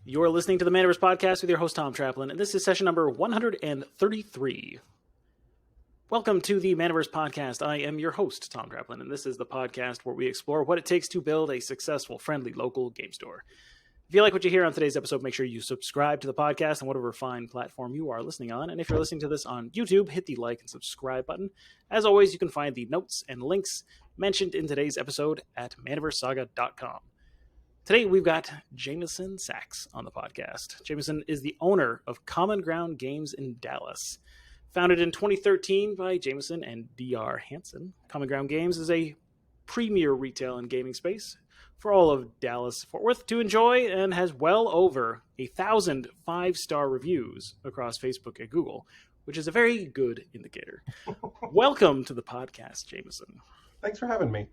You're listening to the Manaverse Podcast with your host, Tom Traplin, and this is session number 133. Welcome to the Manaverse Podcast. I am your host, Tom Traplin, and this is the podcast where we explore what it takes to build a successful, friendly, local game store. If you like what you hear on today's episode, make sure you subscribe to the podcast on whatever fine platform you are listening on. And if you're listening to this on YouTube, hit the like and subscribe button. As always, you can find the notes and links mentioned in today's episode at manaversesaga.com. Today, we've got Jamison Sachs on the podcast. Jamison is the owner of Common Ground Games in Dallas. Founded in 2013 by Jamison and D.R. Hansen, Common Ground Games is a premier retail and gaming space for all of Dallas-Fort Worth to enjoy and has well over 1,000 five-star reviews across Facebook and Google, which is a very good indicator. Welcome to the podcast, Jamison. Thanks for having me.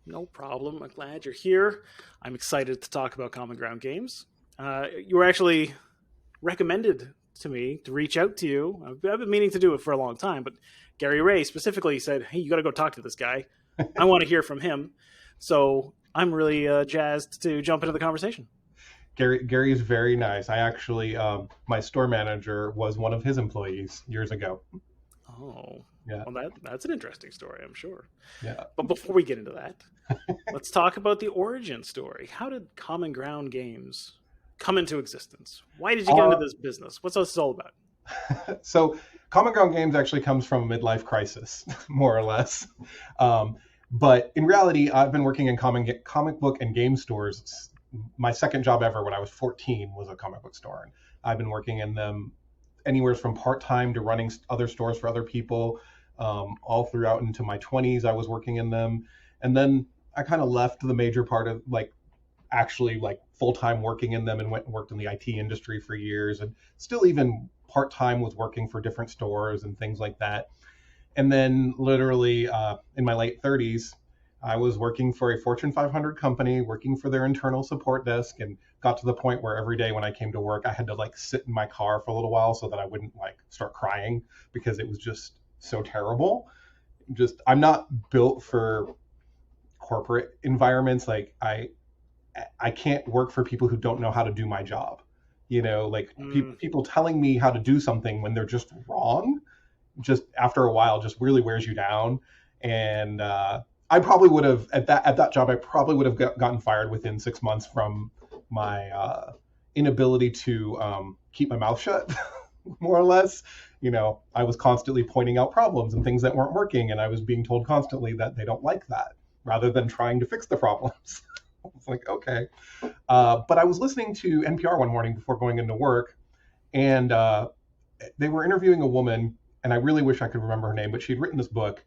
No problem. I'm glad you're here. I'm excited to talk about Common Ground Games. You were actually recommended to me to reach out to you. I've been meaning to do it for a long time, but Gary Ray specifically said, hey, you got to go talk to this guy. I want to hear from him. So I'm really jazzed to jump into the conversation. Gary is very nice. I actually, my store manager was one of his employees years ago. Oh, yeah. Well, that's an interesting story, I'm sure. Yeah. But before we get into that, let's talk about the origin story. How did Common Ground Games come into existence? Why did you get into this business? What's this all about? So Common Ground Games actually comes from a midlife crisis, more or less. But in reality, I've been working in comic book and game stores. My second job ever when I was 14 was a comic book store. And I've been working in them anywhere from part-time to running other stores for other people. All throughout into my 20s, I was working in them. And then I kind of left the major part of actually full-time working in them and went and worked in the IT industry for years, and still even part-time was working for different stores and things like that. And then literally in my late 30s, I was working for a Fortune 500 company, working for their internal support desk, and got to the point where every day when I came to work, I had to sit in my car for a little while so that I wouldn't start crying because it was just so terrible. I'm not built for corporate environments. I can't work for people who don't know how to do my job. People telling me how to do something when they're just wrong, just after a while, just really wears you down. And I probably would have at that job, I probably would have gotten fired within 6 months from my inability to keep my mouth shut, more or less. I was constantly pointing out problems and things that weren't working, and I was being told constantly that they don't like that, rather than trying to fix the problems. It's okay. But I was listening to NPR one morning before going into work, and they were interviewing a woman, and I really wish I could remember her name, but she'd written this book.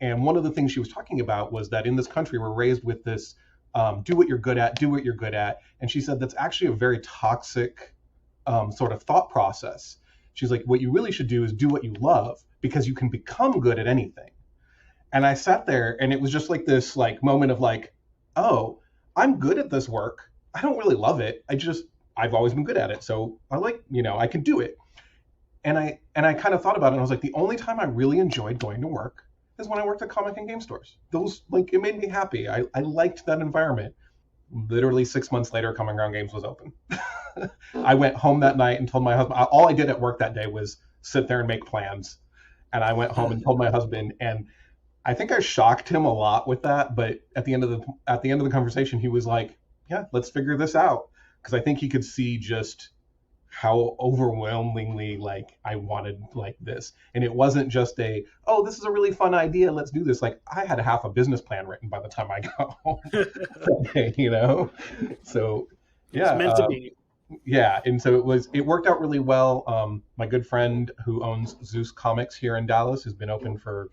And one of the things she was talking about was that in this country, we're raised with this, do what you're good at, do what you're good at. And she said that's actually a very toxic sort of thought process. She's like, what you really should do is do what you love, because you can become good at anything. And I sat there, and it was just this moment of oh, I'm good at this work. I don't really love it. I've always been good at it. So I can do it. And I kind of thought about it, and I was like, the only time I really enjoyed going to work is when I worked at comic and game stores. Those, it made me happy. I liked that environment. Literally 6 months later, Common Ground Games was open. I went home that night and told my husband, all I did at work that day was sit there and make plans. And I went home and told my husband, and I think I shocked him a lot with that. But at the end of the conversation, he was like, yeah, let's figure this out. Because I think he could see just how overwhelmingly I wanted this. And it wasn't just this is a really fun idea, let's do this. I had half a business plan written by the time I got home. So yeah, it's meant to be. Yeah, and so it worked out really well. My good friend who owns Zeus Comics here in Dallas has been open for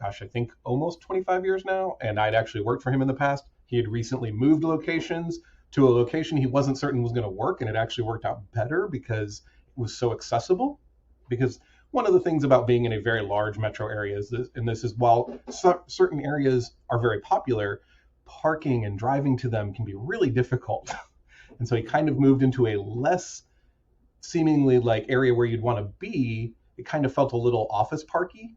I think almost 25 years now, and I'd actually worked for him in the past. He had recently moved locations to a location he wasn't certain was going to work, and it actually worked out better because it was so accessible. Because one of the things about being in a very large metro area is this is while certain areas are very popular, parking and driving to them can be really difficult. And so he kind of moved into a less seemingly area where you'd want to be. It kind of felt a little office parky,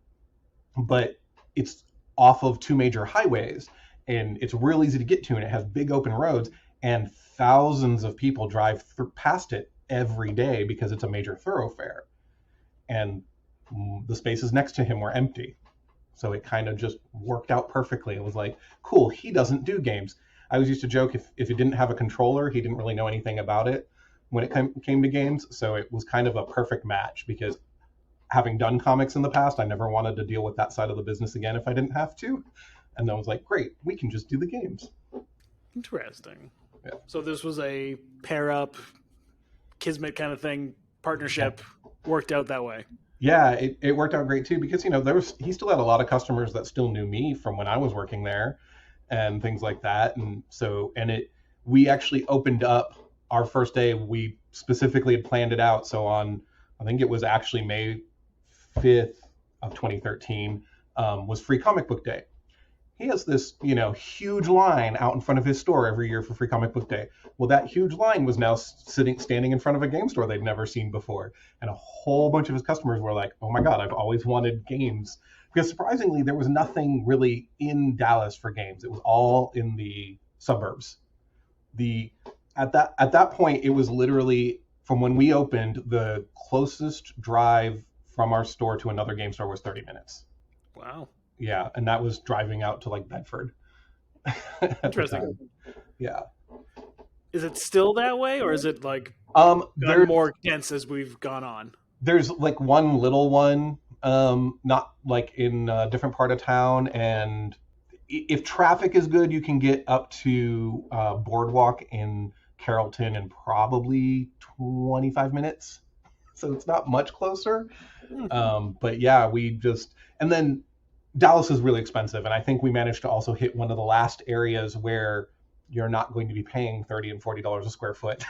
but it's off of two major highways, and it's real easy to get to, and it has big open roads and thousands of people drive past it every day because it's a major thoroughfare, and the spaces next to him were empty. So it kind of just worked out perfectly. It was like, cool, he doesn't do games. I always used to joke if he didn't have a controller, he didn't really know anything about it when it came to games. So it was kind of a perfect match, because having done comics in the past, I never wanted to deal with that side of the business again if I didn't have to. And then I was like, great, we can just do the games. Interesting. Yeah. So this was a pair up, kismet kind of thing, partnership, worked out that way. Yeah, it worked out great too, because he still had a lot of customers that still knew me from when I was working there and things like that. And so we actually opened up our first day. We specifically had planned it out. So I think it was actually May 5th of 2013 was Free Comic Book Day. He has this, huge line out in front of his store every year for Free Comic Book Day. Well, that huge line was now standing in front of a game store they'd never seen before. And a whole bunch of his customers were like, oh my God, I've always wanted games. Because surprisingly, there was nothing really in Dallas for games. It was all in the suburbs. At that point, it was literally, from when we opened, the closest drive from our store to another game store was 30 minutes. Wow. Yeah, and that was driving out to like Bedford. Interesting. Yeah. Is it still that way, or is it like gotten more dense as we've gone on? There's like one little one, not like in a different part of town, and if traffic is good, you can get up to Boardwalk in Carrollton in probably 25 minutes. So it's not much closer. But yeah, and then Dallas is really expensive, and I think we managed to also hit one of the last areas where you're not going to be paying $30 and $40 a square foot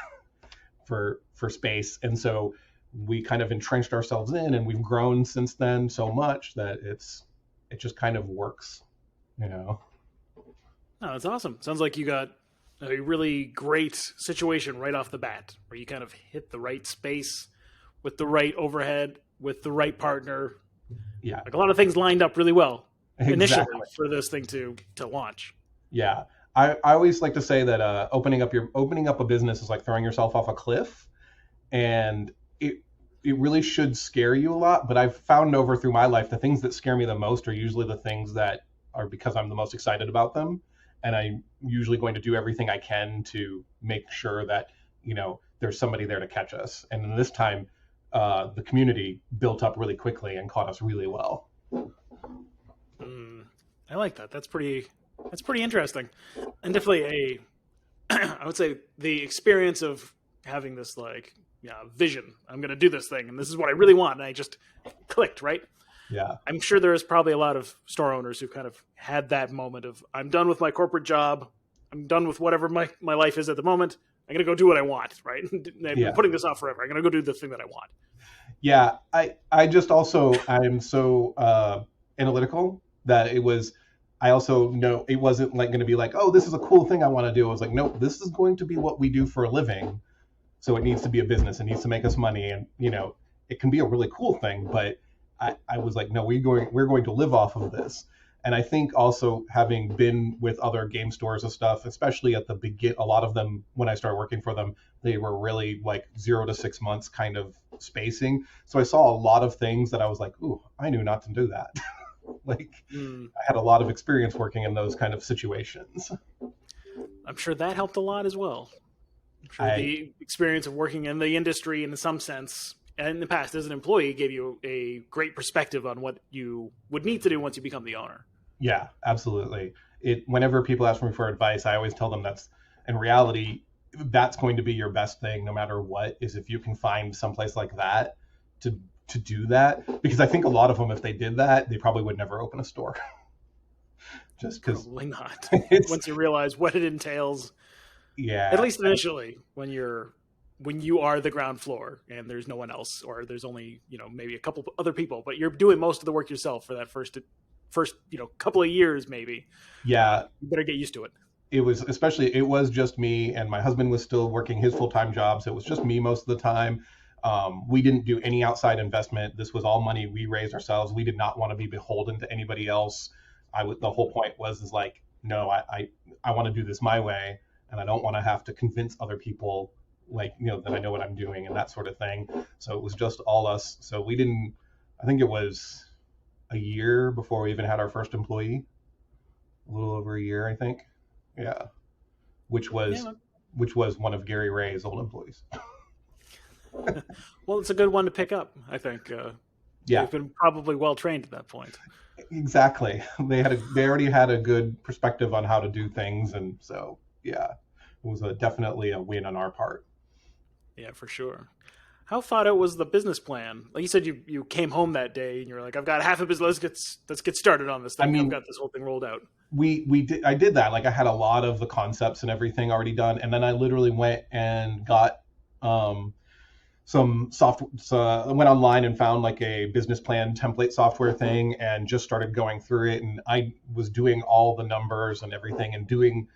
for space. And so we kind of entrenched ourselves in, and we've grown since then so much that it just kind of works, No, that's awesome. Sounds like you got a really great situation right off the bat, where you kind of hit the right space with the right overhead, with the right partner. Yeah, like a lot of things lined up really well initially exactly. for this thing to launch. Yeah, I always like to say that opening up a business is like throwing yourself off a cliff, and it really should scare you a lot. But I've found through my life, the things that scare me the most are usually the things that are because I'm the most excited about them, and I'm usually going to do everything I can to make sure that there's somebody there to catch us. And this time, the community built up really quickly and caught us really well. I like that. That's pretty interesting, and definitely I would say the experience of having this vision. I'm going to do this thing, and this is what I really want. And I just clicked, right? Yeah. I'm sure there is probably a lot of store owners who kind of had that moment of, I'm done with my corporate job. I'm done with whatever my life is at the moment. I'm going to go do what I want, right? I've been putting this off forever. I'm going to go do the thing that I want. Yeah. I just also, I'm so analytical that I also know it wasn't like going to be like, oh, this is a cool thing I want to do. I was like, nope, this is going to be what we do for a living. So it needs to be a business. It needs to make us money. And, it can be a really cool thing, but I was like, no, we're going to live off of this. And I think also having been with other game stores and stuff, especially at the beginning, a lot of them, when I started working for them, they were really like 0 to 6 months kind of spacing. So I saw a lot of things that I was like, ooh, I knew not to do that. I had a lot of experience working in those kind of situations. I'm sure that helped a lot as well. I'm sure the experience of working in the industry in some sense, and in the past as an employee, gave you a great perspective on what you would need to do once you become the owner. Yeah, absolutely. Whenever people ask me for advice, I always tell them in reality, that's going to be your best thing no matter what, is if you can find someplace like that to do that. Because I think a lot of them, if they did that, they probably would never open a store. Just because. Probably not. Once you realize what it entails. Yeah. At least initially, when you are the ground floor and there's no one else, or there's only, maybe a couple other people, but you're doing most of the work yourself for that first couple of years, maybe. Yeah. You better get used to it. It was just me, and my husband was still working his full-time job. So it was just me most of the time. We didn't do any outside investment. This was all money we raised ourselves. We did not want to be beholden to anybody else. The whole point was like, no, I want to do this my way. and I don't want to have to convince other people like, that I know what I'm doing and that sort of thing. So it was just all us. So we didn't, I think it was a year before we even had our first employee, a little over a year, I think. Yeah. Which was one of Gary Ray's old employees. Well, it's a good one to pick up, I think. Yeah. They've been probably well trained at that point. Exactly. They already had a good perspective on how to do things, and so yeah, it was definitely a win on our part. Yeah, for sure. How thought out was the business plan? Like you said, you came home that day and you're like, I've got half a business. Let's get started on this thing. I mean, I've got this whole thing rolled out. I did that. Like I had a lot of the concepts and everything already done, and then I literally went and got some software. So I went online and found like a business plan template software thing and just started going through it. And I was doing all the numbers and everything and doing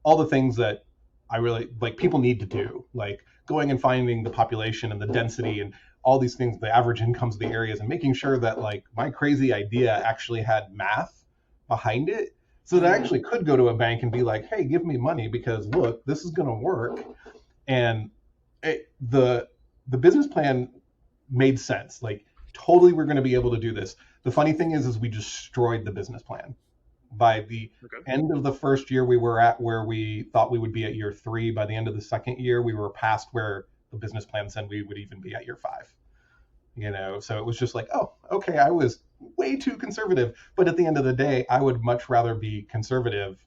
all the things that I really like people need to do, like going and finding the population and the density and all these things, the average incomes of the areas, and making sure that like my crazy idea actually had math behind it, so that I actually could go to a bank and be like, hey, give me money because look, this is going to work. And the business plan made sense. Like totally we're going to be able to do this. The funny thing is we destroyed the business plan. By the end of the first year, we were at where we thought we would be at year 3. By the end of the second year, we were past where the business plan said we would even be at year 5. So it was just like, oh, okay, I was way too conservative. But at the end of the day, I would much rather be conservative.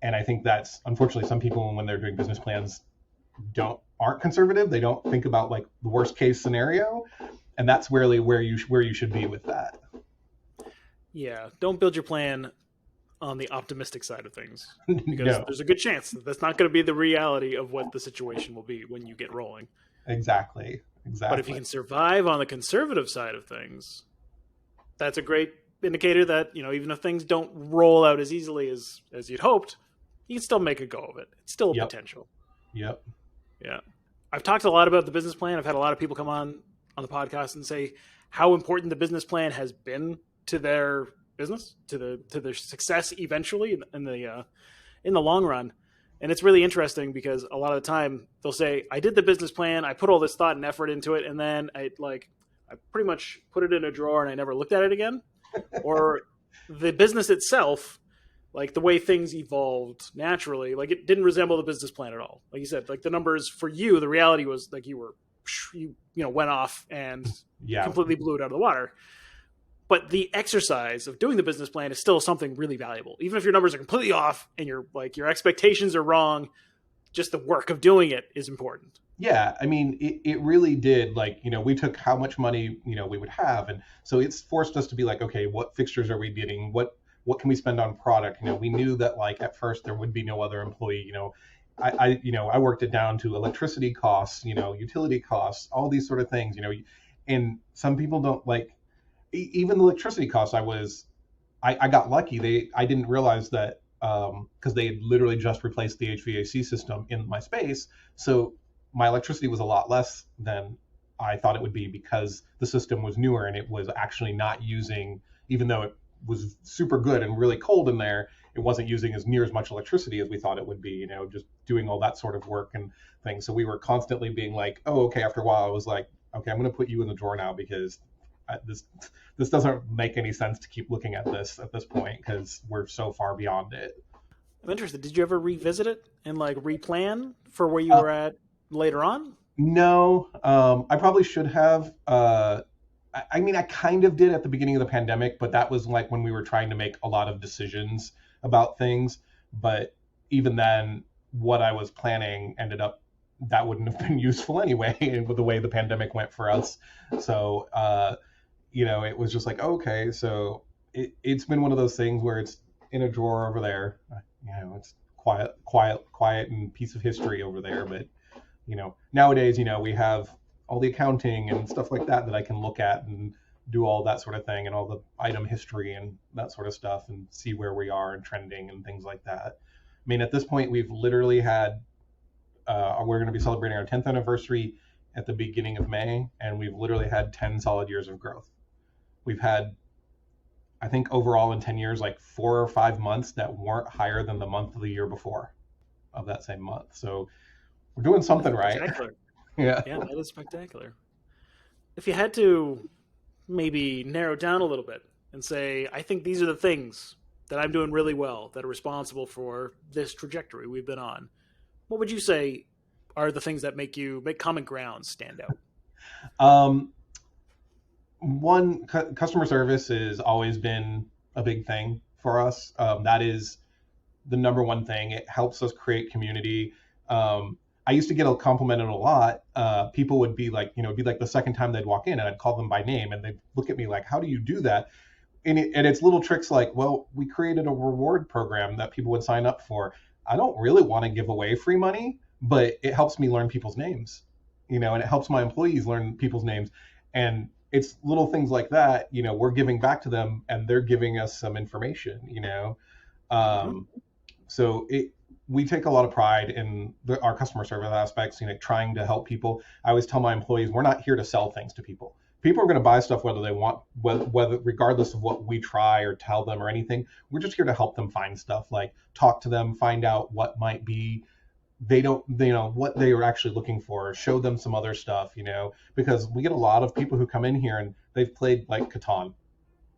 And I think that's unfortunately some people when they're doing business plans aren't conservative. They don't think about like the worst case scenario, and that's really where you should be with that. Yeah, don't build your plan on the optimistic side of things, because there's a good chance that that's not going to be the reality of what the situation will be when you get rolling. Exactly. But if you can survive on the conservative side of things, that's a great indicator that, even if things don't roll out as easily as you'd hoped, you can still make a go of it. It's still a potential. Yep. Yeah. I've talked a lot about the business plan. I've had a lot of people come on the podcast and say how important the business plan has been to their business, to their success eventually in the long run. And it's really interesting because a lot of the time they'll say, I did the business plan, I put all this thought and effort into it, and then I pretty much put it in a drawer and I never looked at it again. Or the business itself, like the way things evolved naturally, like it didn't resemble the business plan at all. Like you said, like the numbers for you, the reality was like you went off and completely blew it out of the water. But the exercise of doing the business plan is still something really valuable. Even if your numbers are completely off and your expectations are wrong, just the work of doing it is important. Yeah, I mean, it really did. Like, we took how much money, we would have. And so it's forced us to be like, okay, what fixtures are we getting? What can we spend on product? We knew that like at first there would be no other employee. I worked it down to electricity costs, utility costs, all these sort of things, and some people don't like, even the electricity costs. I got lucky. I didn't realize that because they had literally just replaced the HVAC system in my space. So my electricity was a lot less than I thought it would be because the system was newer and it was actually not using, even though it was super good and really cold in there, it wasn't using near as much electricity as we thought it would be, just doing all that sort of work and things. So we were constantly being like, oh, okay. After a while, I was like, okay, I'm going to put you in the drawer now because this doesn't make any sense to keep looking at this at this point because we're so far beyond it. I'm interested. Did you ever revisit it and like replan for where you were at later on? No, I probably should have. I mean, I kind of did at the beginning of the pandemic, but that was like when we were trying to make a lot of decisions about things. But even then, what I was planning ended up that wouldn't have been useful anyway with the way the pandemic went for us. So, it was just like, okay, so it's been one of those things where it's in a drawer over there. It's quiet and piece of history over there. But, nowadays, we have all the accounting and stuff like that I can look at and do all that sort of thing and all the item history and that sort of stuff and see where we are and trending and things like that. I mean, at this point, we've literally had, we're going to be celebrating our 10th anniversary at the beginning of May, and we've literally had 10 solid years of growth. We've had, I think overall in 10 years, like 4 or 5 months that weren't higher than the month of the year before. of that same month. So we're doing something right. Spectacular. Yeah. Yeah, that is spectacular. If you had to maybe narrow down a little bit and say, I think these are the things that I'm doing really well that are responsible for this trajectory we've been on, what would you say are the things that make Common Ground stand out? One, customer service has always been a big thing for us. That is the number one thing. It helps us create community. I used to get complimented a lot. People would be like, it'd be like the second time they'd walk in and I'd call them by name and they'd look at me like, how do you do that? And it's little tricks like, well, we created a reward program that people would sign up for. I don't really want to give away free money, but it helps me learn people's names, and it helps my employees learn people's names. And it's little things like that, we're giving back to them and they're giving us some information, So we take a lot of pride in our customer service aspects, trying to help people. I always tell my employees, we're not here to sell things to people. People are going to buy stuff whether they want, whether regardless of what we try or tell them or anything. We're just here to help them find stuff, like talk to them, find out what might be what they are actually looking for, show them some other stuff, because we get a lot of people who come in here and they've played like Catan,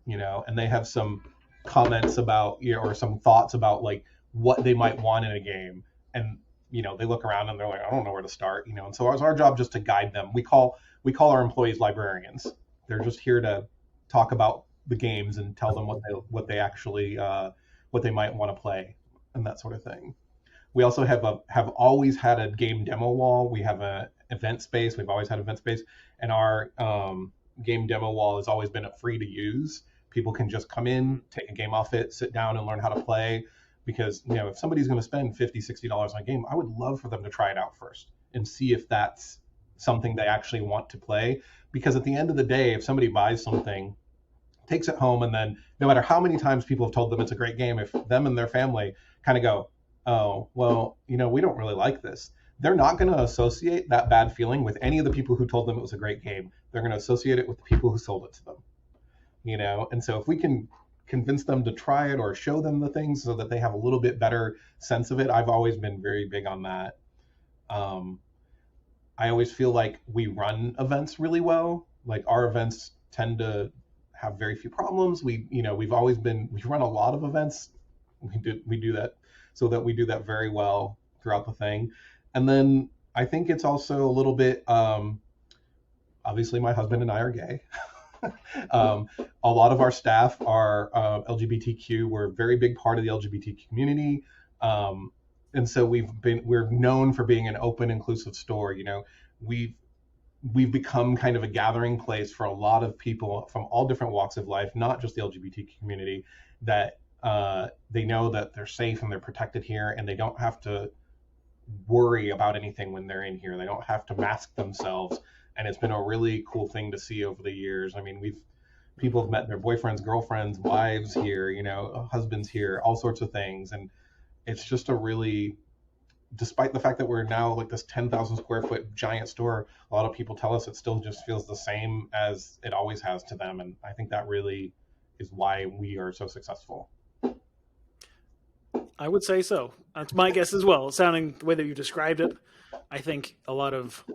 and they have some comments about, or some thoughts about like what they might want in a game. And, they look around and they're like, I don't know where to start, and so it's our job just to guide them. We call our employees librarians. They're just here to talk about the games and tell them what they actually, what they might want to play and that sort of thing. We also have always had a game demo wall. We have a event space. We've always had event space, and our game demo wall has always been free to use. People can just come in, take a game off it, sit down and learn how to play. Because if somebody's going to spend $50, $60 on a game, I would love for them to try it out first and see if that's something they actually want to play. Because at the end of the day, if somebody buys something, takes it home, and then no matter how many times people have told them it's a great game, if them and their family kind of go, oh, well, we don't really like this, they're not going to associate that bad feeling with any of the people who told them it was a great game. They're going to associate it with the people who sold it to them, and so if we can convince them to try it or show them the things so that they have a little bit better sense of it, I've always been very big on that. I always feel like we run events really well. Like our events tend to have very few problems. We run a lot of events. We do that so that we do that very well throughout the thing. And then I think it's also a little bit, obviously my husband and I are gay. A lot of our staff are LGBTQ. We're a very big part of the LGBTQ community. And so we're known for being an open, inclusive store. We've become kind of a gathering place for a lot of people from all different walks of life, not just the LGBTQ community, that they know that they're safe and they're protected here, and they don't have to worry about anything when they're in here. They don't have to mask themselves. And it's been a really cool thing to see over the years. I mean, people have met their boyfriends, girlfriends, wives here, husbands here, all sorts of things. And it's just a really, despite the fact that we're now like this 10,000 square foot giant store, a lot of people tell us it still just feels the same as it always has to them. And I think that really is why we are so successful. I would say so. That's my guess as well. Sounding the way that you described it, I think a lot of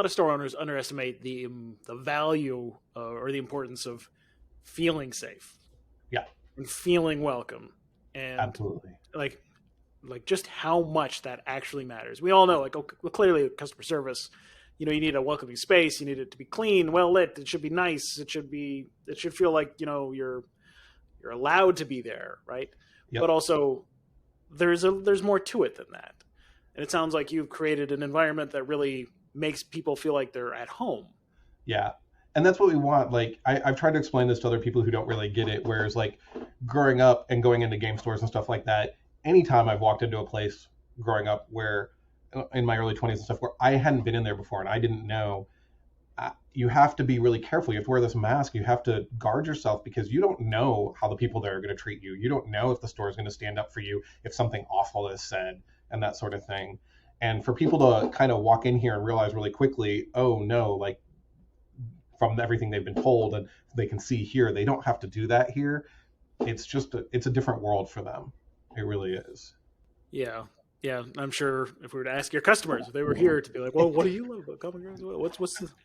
store owners underestimate the value or the importance of feeling safe. Yeah. And feeling welcome. And absolutely. Like just how much that actually matters. We all know, clearly customer service, you need a welcoming space. You need it to be clean, well lit. It should be nice. It should feel like, you're allowed to be there. Right. Yep. But also there's more to it than that. And it sounds like you've created an environment that really makes people feel like they're at home. Yeah. And that's what we want. Like I've tried to explain this to other people who don't really get it. Whereas like growing up and going into game stores and stuff like that, anytime I've walked into a place growing up where in my early 20s and stuff where I hadn't been in there before and I didn't know, you have to be really careful. You have to wear this mask. You have to guard yourself because you don't know how the people there are going to treat you. You don't know if the store is going to stand up for you, if something awful is said and that sort of thing. And for people to kind of walk in here and realize really quickly, oh no, like from everything they've been told and they can see here, they don't have to do that here. It's just it's a different world for them. It really is. Yeah, yeah. I'm sure if we were to ask your customers, if they were here to be like, "Well, what do you love about comic books?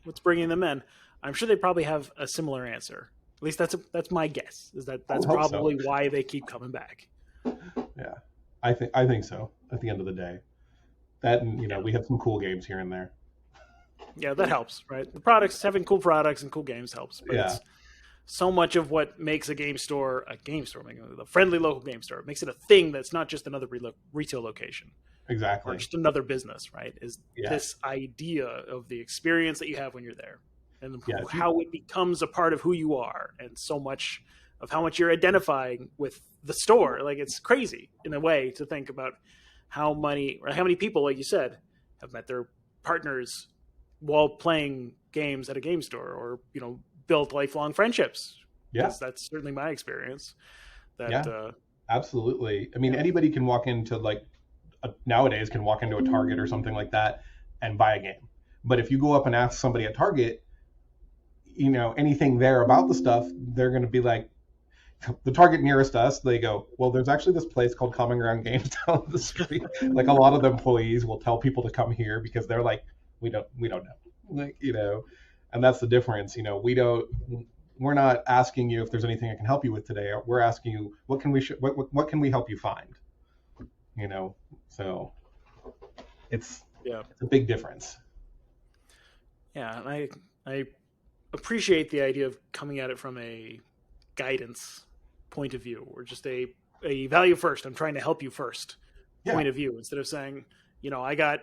What's bringing them in?" I'm sure they probably have a similar answer. At least that's my guess. Is that I would that's hope so. probably why they keep coming back. Yeah, I think so. At the end of the day, that and Yeah, we have some cool games here and there. yeah, that helps, right? The products having cool products and cool games helps, but Yeah, it's so much of what makes a game store, making a friendly local game store, makes it a thing that's not just another retail location or exactly. just another business, right? Is Yeah, this idea of the experience that you have when you're there and yeah. If you, how it becomes a part of who you are, and so much of how much you're identifying with the store. Like, it's crazy in a way to think about how many people, like you said, have met their partners while playing games at a game store, or built lifelong friendships, yeah, because that's certainly my experience. That yeah. Absolutely. I mean, anybody can walk into nowadays can walk into a Target or something like that and buy a game. But if you go up and ask somebody at Target, anything there about the stuff, they're going to be like, the Target nearest us, they go, well, there's actually this place called Common Ground Games down the street. Like, a lot of the employees will tell people to come here because they're like, we don't know, and that's the difference. We're not asking you if there's anything I can help you with today. We're asking you, what can we help you find? So it's yeah, it's a big difference. yeah, and I appreciate the idea of coming at it from a guidance point of view, or just a value first. I'm trying to help you first Yeah, point of view, instead of saying, I got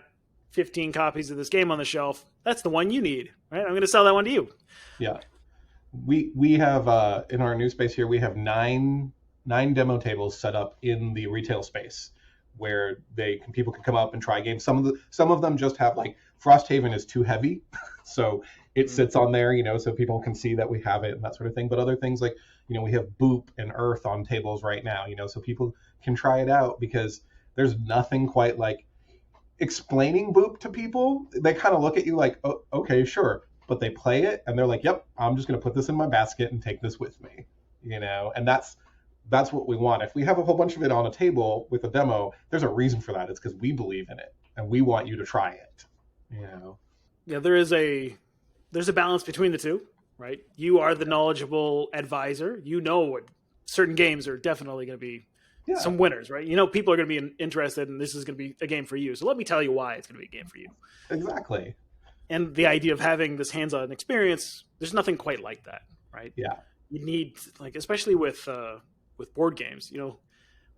15 copies of this game on the shelf. That's the one you need, right? I'm going to sell that one to you. yeah. We have in our new space here, we have nine demo tables set up in the retail space where people can come up and try games. Some of them just have, like, Frosthaven is too heavy, so it sits on there, so people can see that we have it and that sort of thing. But other things, like, we have Boop and Earth on tables right now, so people can try it out, because there's nothing quite like explaining Boop to people. They kind of look at you like, oh, okay, sure, but they play it and they're like, yep, I'm just going to put this in my basket and take this with me, and that's what we want. If we have a whole bunch of it on a table with a demo, there's a reason for that. It's because we believe in it and we want you to try it. Yeah, there's a balance between the two, right? You are the knowledgeable advisor. What certain games are definitely going to be Yeah, some winners, right? People are going to be interested, and this is going to be a game for you. So let me tell you why it's going to be a game for you. exactly. And the idea of having this hands-on experience, there's nothing quite like that, right? Yeah, You need, like, especially with board games.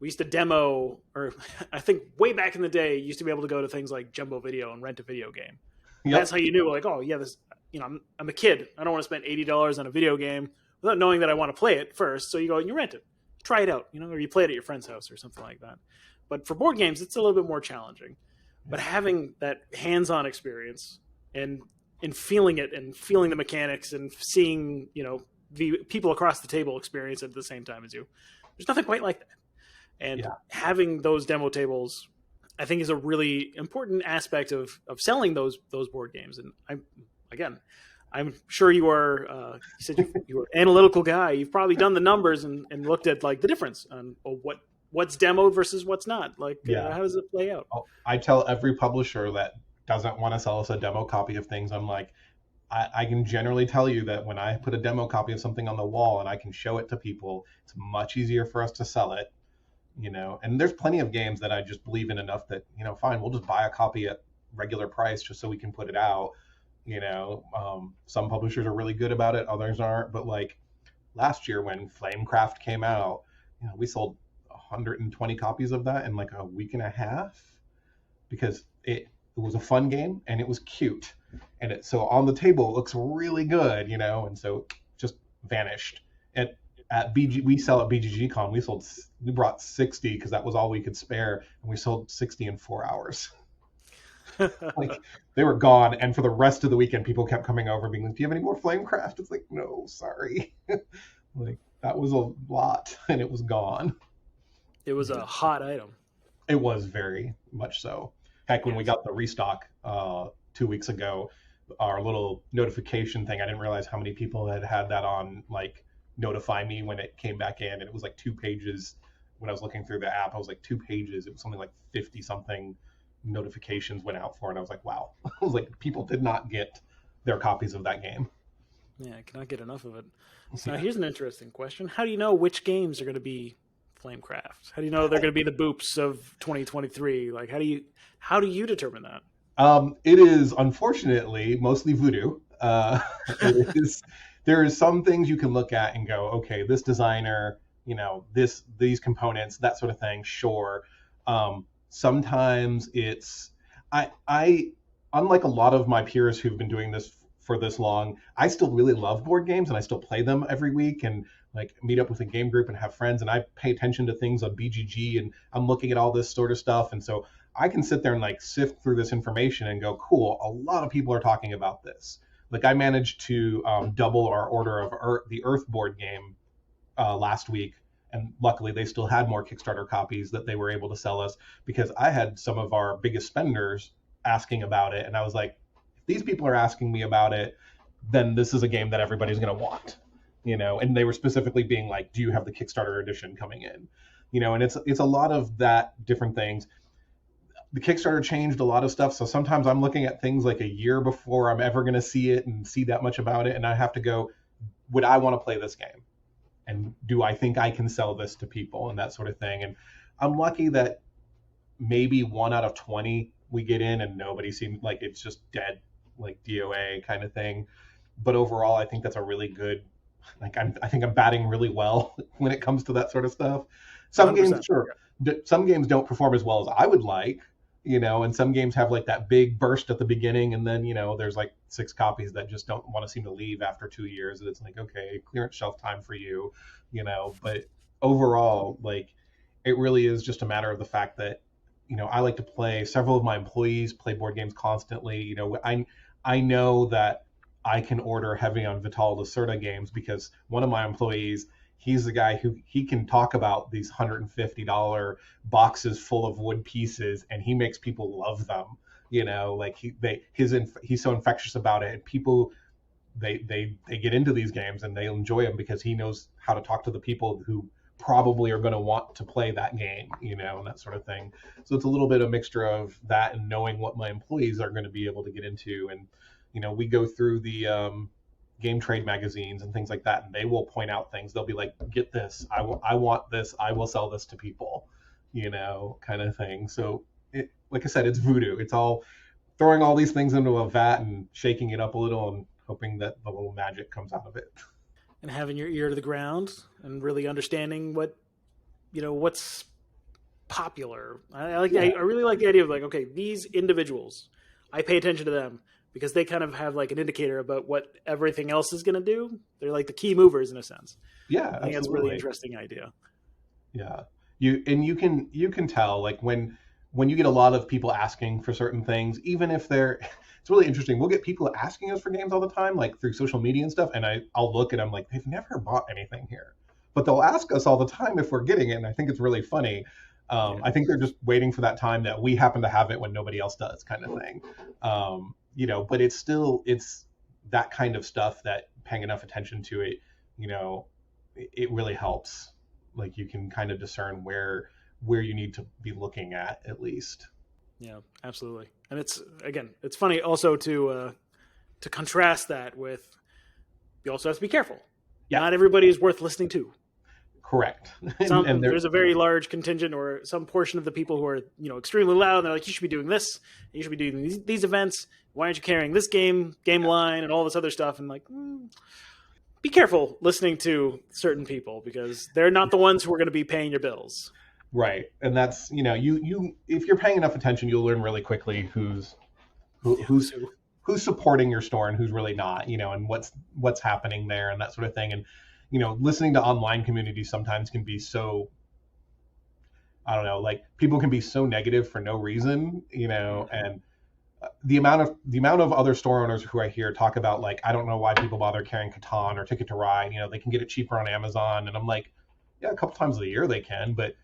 We used to demo, or I think way back in the day, you used to be able to go to things like Jumbo Video and rent a video game. That's yep, how you knew, like, oh yeah, this. I'm a kid. I don't want to spend $80 on a video game without knowing that I want to play it first. So you go and you rent it, try it out, or you play it at your friend's house or something like that. But for board games, it's a little bit more challenging. But having that hands-on experience and feeling it and feeling the mechanics and seeing the people across the table experience it at the same time as you, there's nothing quite like that. And yeah, having those demo tables, I think, is a really important aspect of selling those board games. And I'm sure you are. You said you were an analytical guy. You've probably done the numbers and looked at, like, the difference on what's demoed versus what's not. Like, yeah. how does it play out? I tell every publisher that doesn't want to sell us a demo copy of things, I'm like, I can generally tell you that when I put a demo copy of something on the wall and I can show it to people, it's much easier for us to sell it. And there's plenty of games that I just believe in enough that, fine, we'll just buy a copy at regular price just so we can put it out. Some publishers are really good about it, others aren't. But, like, last year when Flamecraft came out, we sold 120 copies of that in like a week and a half, because it was a fun game and it was cute, and so on the table it looks really good, and so just vanished. At BG, we sell at BGG Con, we brought 60 because that was all we could spare, and we sold 60 in 4 hours. Like, they were gone, and for the rest of the weekend people kept coming over being like, do you have any more Flamecraft? It's like, no, sorry. Like, that was a lot and it was gone. It was a hot item. It was very much so. Heck, when we Yes. got the restock 2 weeks ago, our little notification thing, I didn't realize how many people had that on, like, notify me when it came back in, and it was like 2 pages when I was looking through the app, I was like 2 pages. It was something like 50 something notifications went out for it. And I was like, wow. I was like, people did not get their copies of that game. Yeah, I cannot get enough of it. So now here's an interesting question. How do you know which games are going to be Flamecraft? How do you know they're going to be the boops of 2023? Like, how do you determine that? It is unfortunately mostly voodoo. There is some things you can look at and go, okay, this designer, these components, that sort of thing. Sure. Sometimes it's, I unlike a lot of my peers who've been doing this for this long, I still really love board games and I still play them every week and like meet up with a game group and have friends, and I pay attention to things on BGG and I'm looking at all this sort of stuff. And so I can sit there and like sift through this information and go, cool, a lot of people are talking about this. Like I managed to double our order of the Earth board game last week. And luckily they still had more Kickstarter copies that they were able to sell us, because I had some of our biggest spenders asking about it. And I was like, if these people are asking me about it, then this is a game that everybody's going to want, and they were specifically being like, do you have the Kickstarter edition coming in? And it's a lot of that different things. The Kickstarter changed a lot of stuff. So sometimes I'm looking at things like a year before I'm ever going to see it and see that much about it. And I have to go, would I want to play this game? And do I think I can sell this to people and that sort of thing? And I'm lucky that maybe 1 out of 20 we get in and nobody seems like it's just dead, like DOA kind of thing. But overall, I think that's a really good, I think I'm batting really well when it comes to that sort of stuff. Some games, sure, some games don't perform as well as I would like, and some games have like that big burst at the beginning, and then, there's like 6 copies that just don't want to seem to leave after 2 years. And it's like, okay, clearance shelf time for you, but overall, like, it really is just a matter of the fact that, I like to play, several of my employees play board games constantly. I know that I can order heavy on Vital Lacerda games because one of my employees, he's the guy who he can talk about these $150 boxes full of wood pieces, and he makes people love them. Like he's so infectious about it, and people they get into these games and they enjoy them because he knows how to talk to the people who probably are going to want to play that game, and that sort of thing. So it's a little bit of a mixture of that and knowing what my employees are going to be able to get into. And we go through the game trade magazines and things like that, and they will point out things. They'll be like, get this, I want this, I will sell this to people, kind of thing. So it, like I said, it's voodoo. It's all throwing all these things into a vat and shaking it up a little and hoping that the little magic comes out of it. And having your ear to the ground and really understanding what's popular. I really like the idea of like, okay, these individuals, I pay attention to them because they kind of have like an indicator about what everything else is going to do. They're like the key movers in a sense. Yeah, I think that's a really interesting idea. Yeah, you can tell like when you get a lot of people asking for certain things, even if they're, it's really interesting. We'll get people asking us for games all the time, like through social media and stuff. And I'll look and I'm like, they've never bought anything here, but they'll ask us all the time if we're getting it. And I think it's really funny. I think they're just waiting for that time that we happen to have it when nobody else does, kind of thing. But it's that kind of stuff that paying enough attention to it, it really helps. Like you can kind of discern where you need to be looking at least. Yeah, absolutely. And it's funny also to contrast that with, you also have to be careful. Yeah. Not everybody is worth listening to. Correct. And there's a very large contingent or some portion of the people who are, extremely loud. And they're like, you should be doing this. You should be doing these events. Why aren't you carrying this game line and all this other stuff? And like, be careful listening to certain people because they're not the ones who are going to be paying your bills. Right. And that's, you if you're paying enough attention, you'll learn really quickly who's supporting your store and who's really not, and what's happening there and that sort of thing. And, listening to online communities sometimes can be so, I don't know, like people can be so negative for no reason, and the amount of other store owners who I hear talk about, like, I don't know why people bother carrying Catan or Ticket to Ride, they can get it cheaper on Amazon. And I'm like, yeah, a couple times a year they can, but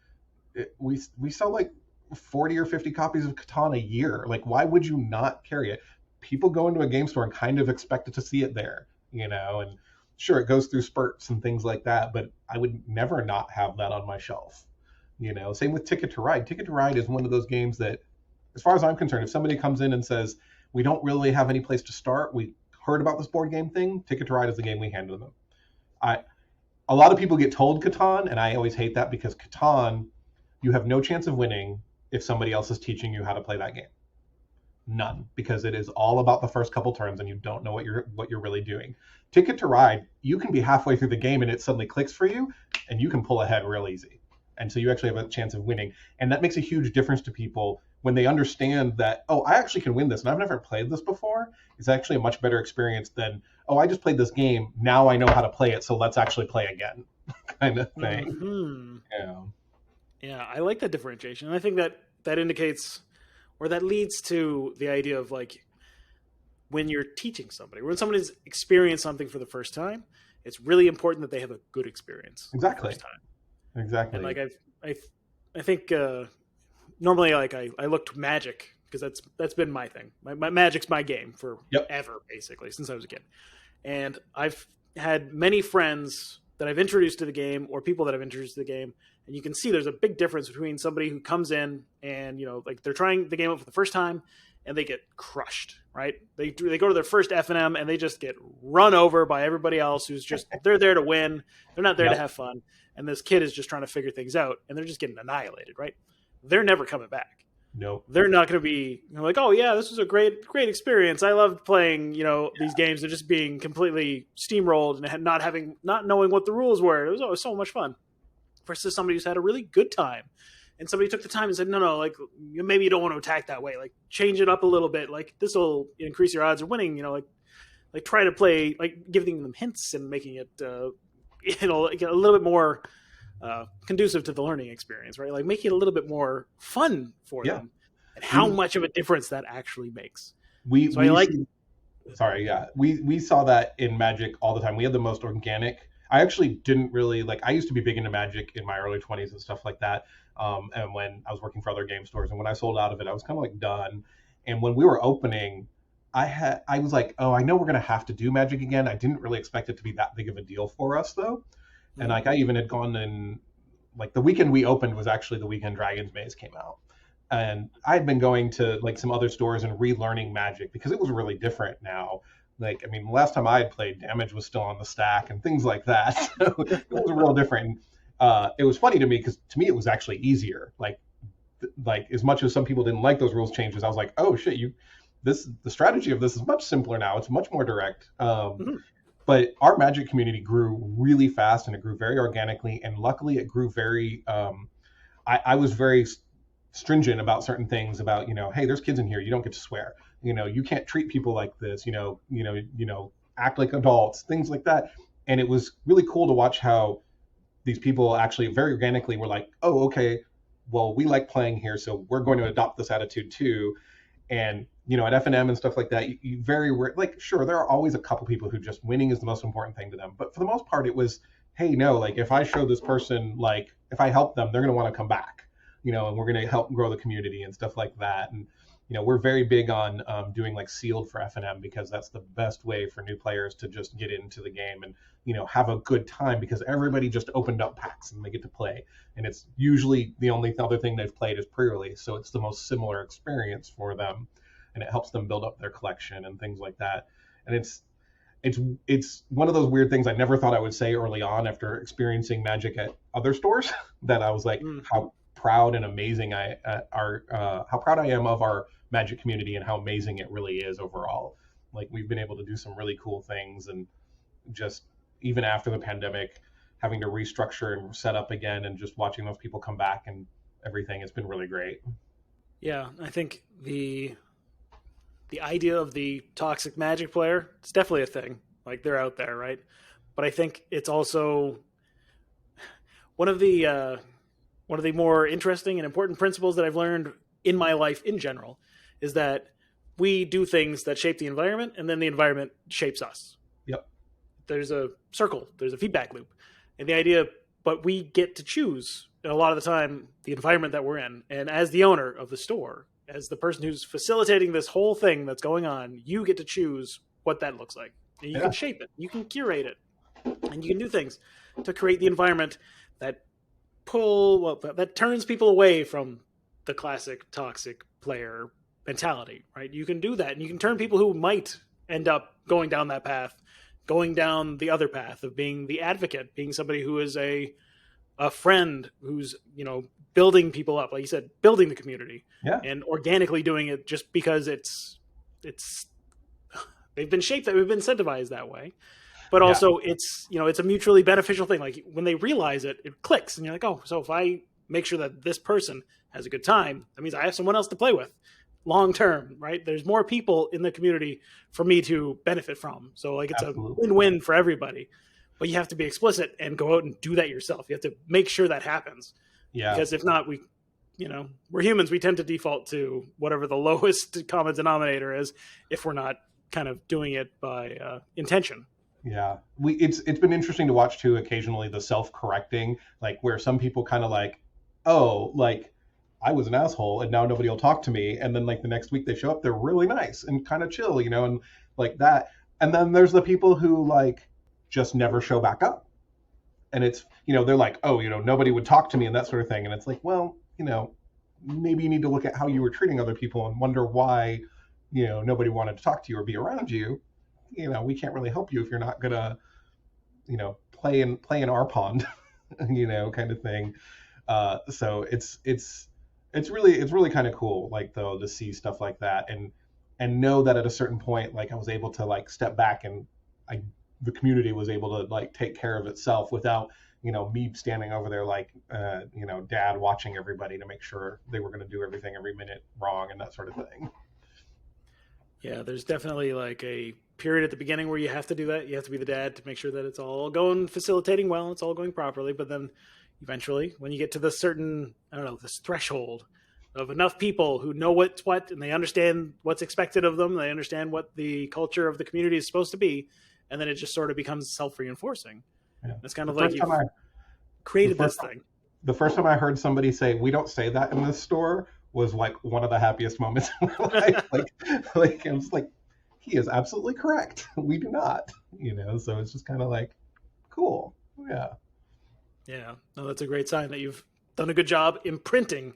we sell like 40 or 50 copies of Catan a year. Like, why would you not carry it? People go into a game store and kind of expect to see it there, and sure, it goes through spurts and things like that, but I would never not have that on my shelf, Same with Ticket to Ride. Ticket to Ride is one of those games that, as far as I'm concerned, if somebody comes in and says, we don't really have any place to start, we heard about this board game thing, Ticket to Ride is the game we hand to them. A lot of people get told Catan, and I always hate that, because Catan, you have no chance of winning if somebody else is teaching you how to play that game. None, because it is all about the first couple turns and you don't know what you're really doing. Ticket to Ride, you can be halfway through the game and it suddenly clicks for you and you can pull ahead real easy. And so you actually have a chance of winning. And that makes a huge difference to people when they understand that, oh, I actually can win this and I've never played this before. It's actually a much better experience than, oh, I just played this game, now I know how to play it, so let's actually play again kind of thing. Mm-hmm. Yeah, I like that differentiation. And I think that indicates, or that leads to the idea of, like, when you're teaching somebody, when somebody's experienced something for the first time, it's really important that they have a good experience. Exactly. The first time. Exactly. And like I think normally, like, I look to Magic, because that's been my thing. My Magic's my game forever, basically, since I was a kid. And I've had many friends that I've introduced to the game, or people that I've introduced to the game, and you can see there's a big difference between somebody who comes in and, like, they're trying the game out for the first time and they get crushed, right? They go to their first F&M and they just get run over by everybody else who's just, they're there to win. They're not there to have fun. And this kid is just trying to figure things out and they're just getting annihilated, right? They're never coming back. No, they're not going to be like, oh yeah, this was a great experience. I loved playing, these games. They're just being completely steamrolled and not knowing what the rules were. It was always so much fun. Versus somebody who's had a really good time, and somebody took the time and said, no, like, maybe you don't want to attack that way. Like, change it up a little bit. Like, this will increase your odds of winning. Like try to play, like, giving them hints and making it, like, a little bit more conducive to the learning experience, right? Like, making it a little bit more fun for them, and how much of a difference that actually makes. We saw that in Magic all the time. We had the most organic. I actually didn't really I used to be big into Magic in my early 20s and stuff like that. And when I was working for other game stores, and when I sold out of it, I was kind of like done. And when we were opening, I was like, oh, I know we're going to have to do Magic again. I didn't really expect it to be that big of a deal for us, though. And like, I even had gone in, like, the weekend we opened was actually the weekend Dragon's Maze came out. And I had been going to, like, some other stores and relearning Magic because it was really different now. Like, I mean, last time I had played, damage was still on the stack and things like that. So it was real different. It was funny to me because to me it was actually easier. Like as much as some people didn't like those rules changes, I was like, oh shit, the strategy of this is much simpler now. It's much more direct. But our Magic community grew really fast and it grew very organically. And luckily it grew very, I was very stringent about certain things about, hey, there's kids in here. You don't get to swear. You can't treat people like this, act like adults, things like that. And it was really cool to watch how these people actually very organically were like, oh, okay, well, we like playing here, so we're going to adopt this attitude too. And, at F&M and stuff like that, you very, like, sure, there are always a couple people who just winning is the most important thing to them. But for the most part, it was, hey, no, like, if I show this person, like, if I help them, they're going to want to come back, and we're going to help grow the community and stuff like that. And, we're very big on doing, like, sealed for F&M because that's the best way for new players to just get into the game and, have a good time because everybody just opened up packs and they get to play. And it's usually the only other thing they've played is pre-release. So it's the most similar experience for them. And it helps them build up their collection and things like that. And it's one of those weird things I never thought I would say early on after experiencing Magic at other stores that I was like, how proud and amazing how proud I am of our Magic community and how amazing it really is overall. Like, we've been able to do some really cool things, and just even after the pandemic, having to restructure and set up again and just watching those people come back and everything, it's been really great. Yeah, I think the idea of the toxic Magic player, it's definitely a thing. Like, they're out there, right? But I think it's also one of the more interesting and important principles that I've learned in my life in general is that we do things that shape the environment, and then the environment shapes us. Yep. There's a circle, there's a feedback loop. And the idea, but we get to choose, a lot of the time, the environment that we're in. And as the owner of the store, as the person who's facilitating this whole thing that's going on, you get to choose what that looks like. And you can shape it, you can curate it, and you can do things to create the environment that that turns people away from the classic toxic player mentality, right? You can do that, and you can turn people who might end up going down that path, going down the other path of being the advocate, being somebody who is a friend who's, building people up, like you said, building the community, and organically doing it just because it's they've been shaped that we've been incentivized that way. But also it's a mutually beneficial thing. Like when they realize it, it clicks, and you're like, oh, so if I make sure that this person has a good time, that means I have someone else to play with long term, right? There's more people in the community for me to benefit from. So like it's Absolutely. a win-win for everybody. But you have to be explicit and go out and do that yourself. You have to make sure that happens. Yeah. Because if not, we're humans. We tend to default to whatever the lowest common denominator is if we're not kind of doing it by intention. Yeah, it's been interesting to watch too. Occasionally, the self-correcting, like where some people kind of like, oh, like I was an asshole and now nobody will talk to me, and then like the next week they show up, they're really nice and kind of chill, and like that. And then there's the people who like just never show back up, and it's they're like, oh, nobody would talk to me and that sort of thing, and it's like, well, maybe you need to look at how you were treating other people and wonder why nobody wanted to talk to you or be around you. We can't really help you if you're not gonna, play in our pond, kind of thing. So it's really kind of cool, like though, to see stuff like that and know that at a certain point, like I was able to like step back and the community was able to like take care of itself without me standing over there like dad watching everybody to make sure they were going to do everything every minute wrong and that sort of thing. Yeah, there's definitely like a period at the beginning where you have to do that. You have to be the dad to make sure that it's all going, facilitating well, it's all going properly. But then eventually, when you get to the certain, this threshold of enough people who know what's what, and they understand what's expected of them, they understand what the culture of the community is supposed to be, and then it just sort of becomes self-reinforcing. Yeah. It's kind of like you've created this thing. The first time I heard somebody say, "We don't say that in this store," was like one of the happiest moments in my life. like I was like, he is absolutely correct. We do not, so it's just kind of like, cool. Yeah. Yeah. No, that's a great sign that you've done a good job imprinting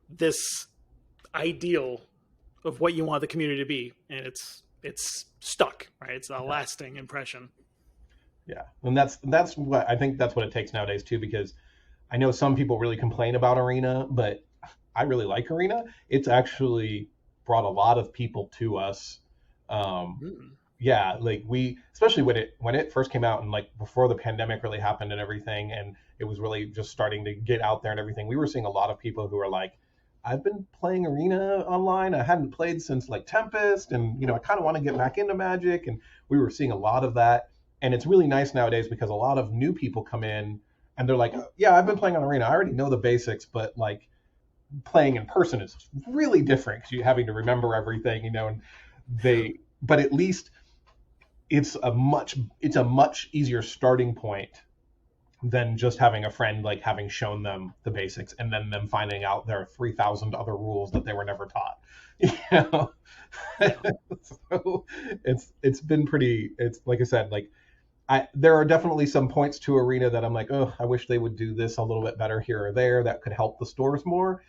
this ideal of what you want the community to be. And it's stuck, right? It's a lasting impression. Yeah. And that's what I think that's what it takes nowadays too, because I know some people really complain about Arena, but I really like Arena. It's actually brought a lot of people to us. Yeah, like especially when it first came out and like before the pandemic really happened and everything, and it was really just starting to get out there and everything, we were seeing a lot of people who were like, I've been playing Arena online. I hadn't played since like Tempest, and I kind of want to get back into Magic, and we were seeing a lot of that. And it's really nice nowadays because a lot of new people come in and they're like, yeah, I've been playing on Arena. I already know the basics, but like playing in person is really different because you're having to remember everything, and but at least it's a much easier starting point than just having a friend like having shown them the basics and then them finding out there are 3,000 other rules that they were never taught. So it's been pretty. It's like I said, like there are definitely some points to Arena that I'm like, oh, I wish they would do this a little bit better here or there. That could help the stores more.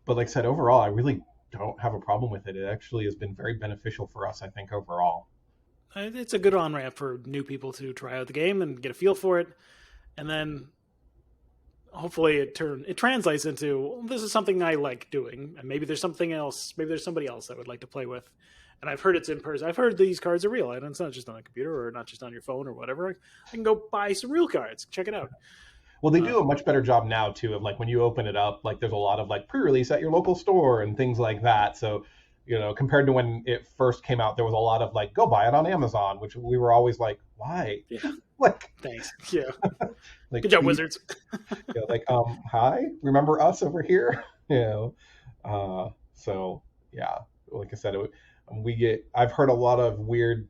But like I said, overall, I really don't have a problem with it. It actually has been very beneficial for us, I think, overall. It's a good on-ramp for new people to try out the game and get a feel for it. And then hopefully it translates into, well, this is something I like doing. And maybe there's something else. Maybe there's somebody else I would like to play with. And I've heard it's in person. I've heard these cards are real. And it's not just on a computer or not just on your phone or whatever. I can go buy some real cards. Check it out. Well, they do a much better job now, too, of like when you open it up, like there's a lot of like pre-release at your local store and things like that. So, compared to when it first came out, there was a lot of like, go buy it on Amazon, which we were always like, why? Yeah. Like, thanks. Yeah. Like, good job, Wizards. Like, hi, remember us over here? So yeah, like I said, I've heard a lot of weird,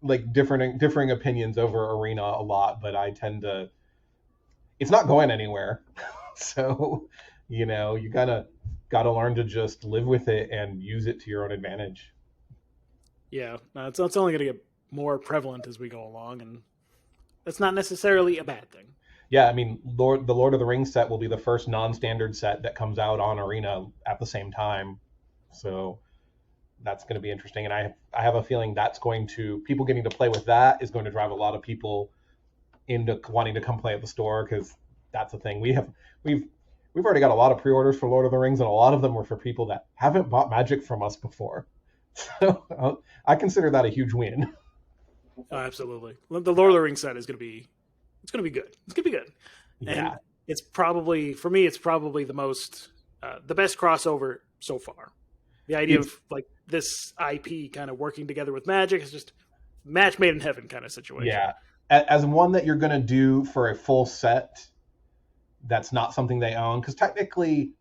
like differing opinions over Arena a lot, but I tend to, it's not going anywhere. So, you gotta learn to just live with it and use it to your own advantage. Yeah, it's only going to get more prevalent as we go along, and that's not necessarily a bad thing. Yeah, I mean, the Lord of the Rings set will be the first non-standard set that comes out on Arena at the same time. So that's going to be interesting. And I have a feeling that's going to, people getting to play with that is going to drive a lot of people into wanting to come play at the store, because that's the thing. We've already got a lot of pre-orders for Lord of the Rings, and a lot of them were for people that haven't bought Magic from us before. So I consider that a huge win. Oh, absolutely. The Lord of the Rings set is going to be, it's going to be good. It's going to be good. Yeah. And it's probably, for me, it's probably the best crossover so far. The idea of like this IP kind of working together with Magic is just match made in heaven kind of situation. Yeah. As one that you're going to do for a full set, that's not something they own, because technically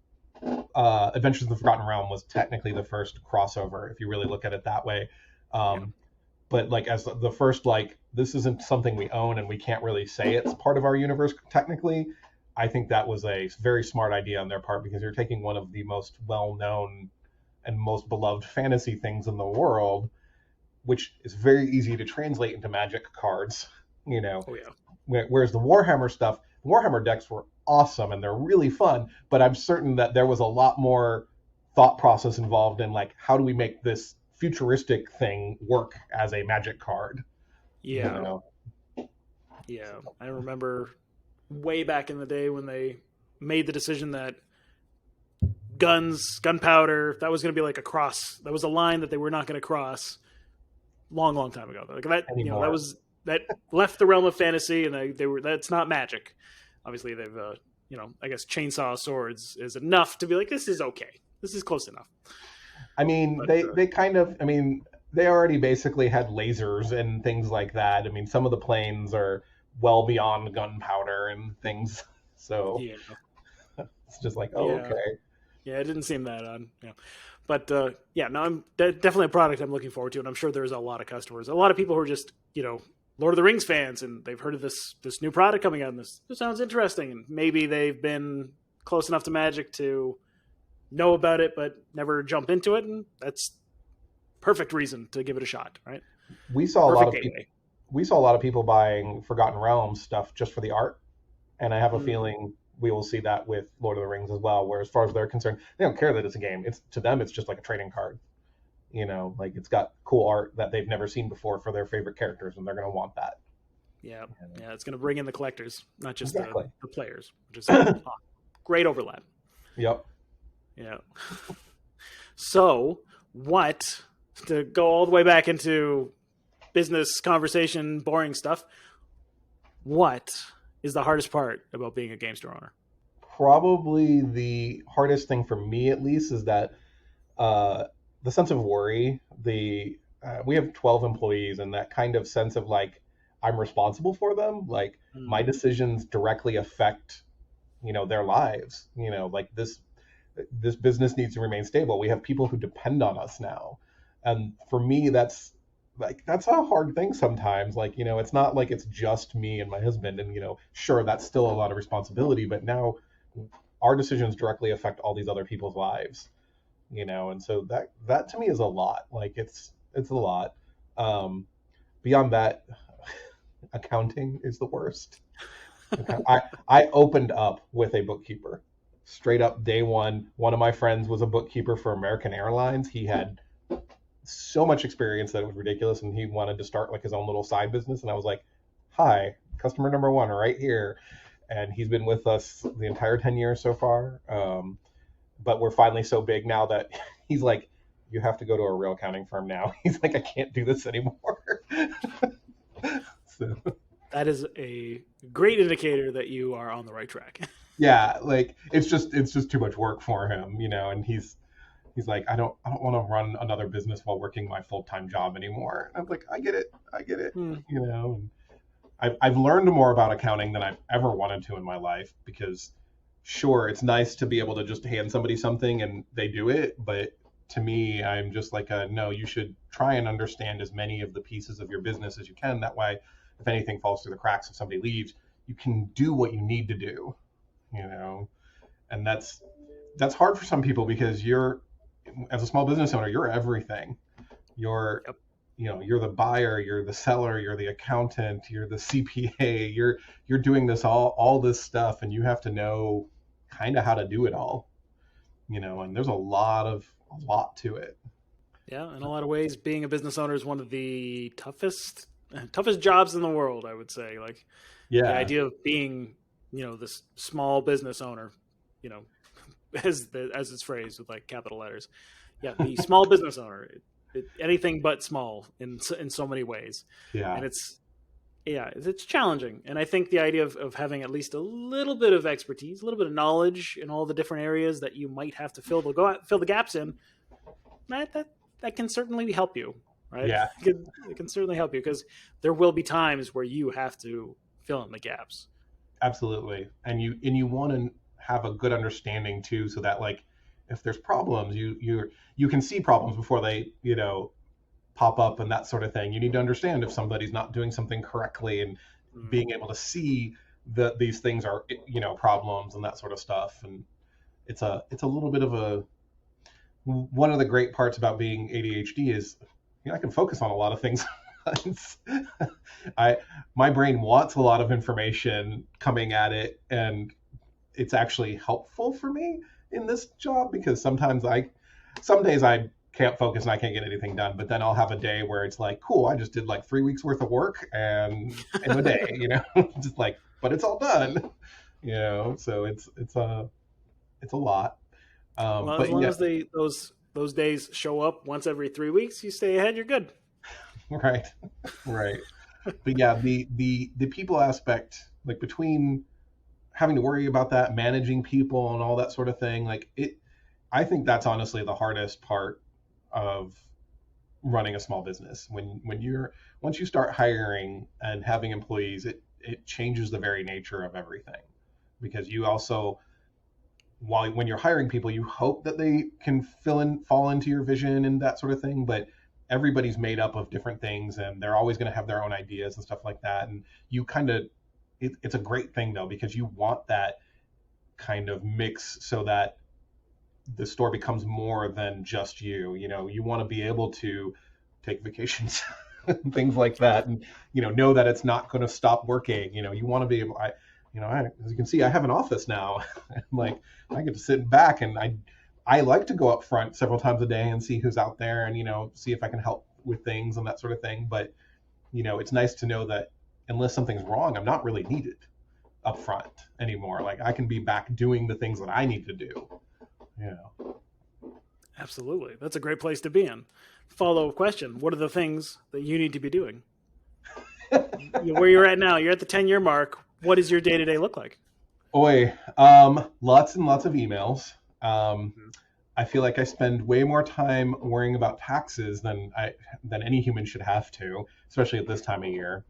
Adventures in the Forgotten Realm was technically the first crossover, if you really look at it that way. But like as the first, like, this isn't something we own and we can't really say it's part of our universe technically. I think that was a very smart idea on their part, because you're taking one of the most well-known and most beloved fantasy things in the world, which is very easy to translate into Magic cards, you know. Oh, yeah. Whereas the Warhammer decks were awesome and they're really fun, but I'm certain that there was a lot more thought process involved in, like, how do we make this futuristic thing work as a Magic card? Yeah. You know? Yeah. I remember way back in the day when they made the decision that gunpowder, that was going to be like a cross. That was a line that they were not going to cross long time ago. Like that, you know, that left the realm of fantasy, and they were, that's not Magic. Obviously they've, you know, I guess chainsaw swords is enough to be like, this is okay. This is close enough. I mean, but, they kind of, I mean, they already basically had lasers and things like that. I mean, some of the planes are well beyond gunpowder and things. So yeah. It's just like, oh, yeah. okay. Yeah, it didn't seem that on. Yeah. But yeah, no, I'm definitely a product I'm looking forward to, and I'm sure there's a lot of customers, a lot of people who are just, you know, Lord of the Rings fans, and they've heard of this new product coming out, and this sounds interesting, and maybe they've been close enough to Magic to know about it but never jump into it, and that's perfect reason to give it a shot, right? We saw a lot of people buying Forgotten Realms stuff just for the art, and I have a feeling we will see that with Lord of the Rings as well, where as far as they're concerned, they don't care that it's a game. It's, to them, it's just like a trading card. You know, like, it's got cool art that they've never seen before for their favorite characters, and they're going to want that. Yeah, yeah, it's going to bring in the collectors, not just exactly. the players, which is great overlap. Yep. Yeah. So, to go all the way back into business conversation, boring stuff, what is the hardest part about being a game store owner? Probably the hardest thing for me, at least, is that the sense of worry. We have 12 employees, and that kind of sense of, like, I'm responsible for them. Like, my decisions directly affect, you know, their lives. You know, like, this business needs to remain stable. We have people who depend on us now. And for me, that's a hard thing sometimes. Like, you know, it's not like it's just me and my husband, and, you know, sure, that's still a lot of responsibility, but now our decisions directly affect all these other people's lives, you know. And so that to me is a lot. Like, it's a lot. Beyond that, accounting is the worst. I opened up with a bookkeeper straight up day one. One of my friends was a bookkeeper for American Airlines. He had so much experience that it was ridiculous, and he wanted to start, like, his own little side business. And I was like, hi, customer number one right here. And he's been with us the entire 10 years so far. But we're finally so big now that he's like, you have to go to a real accounting firm now. He's like, I can't do this anymore. So that is a great indicator that you are on the right track. Yeah, like, it's just too much work for him, you know. And he's like, I don't want to run another business while working my full-time job anymore. And I'm like, I get it, you know. And I've learned more about accounting than I've ever wanted to in my life, because sure, it's nice to be able to just hand somebody something and they do it, but to me, I'm just like, no, you should try and understand as many of the pieces of your business as you can. That way, if anything falls through the cracks, if somebody leaves, you can do what you need to do, you know. And that's hard for some people, because you're, as a small business owner, you're everything. You're you're the buyer, you're the seller, you're the accountant, you're the CPA, you're doing all this stuff, and you have to know kind of how to do it all, and there's a lot to it. Yeah, in a lot of ways, being a business owner is one of the toughest jobs in the world, I would say. Like the Yeah, idea of being, this small business owner, as it's phrased with like capital letters. Yeah, the small business owner, anything but small in so many ways, yeah, and it's challenging. And I think the idea of having at least a little bit of expertise, a little bit of knowledge in all the different areas that you might have to fill the gaps in, that can certainly help you, right? yeah, It can certainly help you because there will be times where you have to fill in the gaps. absolutely. And you want to have a good understanding too, so that like if there's problems, you can see problems before they pop up and that sort of thing. You need to understand if somebody's not doing something correctly, and being able to see that these things are problems and that sort of stuff. And it's a little bit of a one of the great parts about being ADHD is I can focus on a lot of things. My brain wants a lot of information coming at it, and it's actually helpful for me in this job, because some days I can't focus and I can't get anything done, but then I'll have a day where it's like, cool, I just did like 3 weeks worth of work and in a day, just like, but it's all done, so it's a lot. Well, But as long yeah, as those days show up once every 3 weeks, you stay ahead, you're good. right, right. But yeah, the people aspect, like between having to worry about that, managing people and all that sort of thing, like I think that's honestly the hardest part of running a small business. Once you start hiring and having employees, it changes the very nature of everything, because you also, when you're hiring people, you hope that they can fall into your vision and that sort of thing, but everybody's made up of different things, and they're always going to have their own ideas and stuff like that. And you kind of, it's a great thing though, because you want that kind of mix so that the store becomes more than just you want to be able to take vacations and things like that, and know that it's not going to stop working. You want to be able, as you can see, I have an office now. Like I get to sit back, and I like to go up front several times a day and see who's out there, and see if I can help with things and that sort of thing. But it's nice to know that unless something's wrong, I'm not really needed up front anymore. Like I can be back doing the things that I need to do. Absolutely. That's a great place to be in. Follow-up question. What are the things that you need to be doing? Where you're at now, you're at the 10-year mark. What does your day-to-day look like? Lots and lots of emails. I feel like I spend way more time worrying about taxes than any human should have to, especially at this time of year.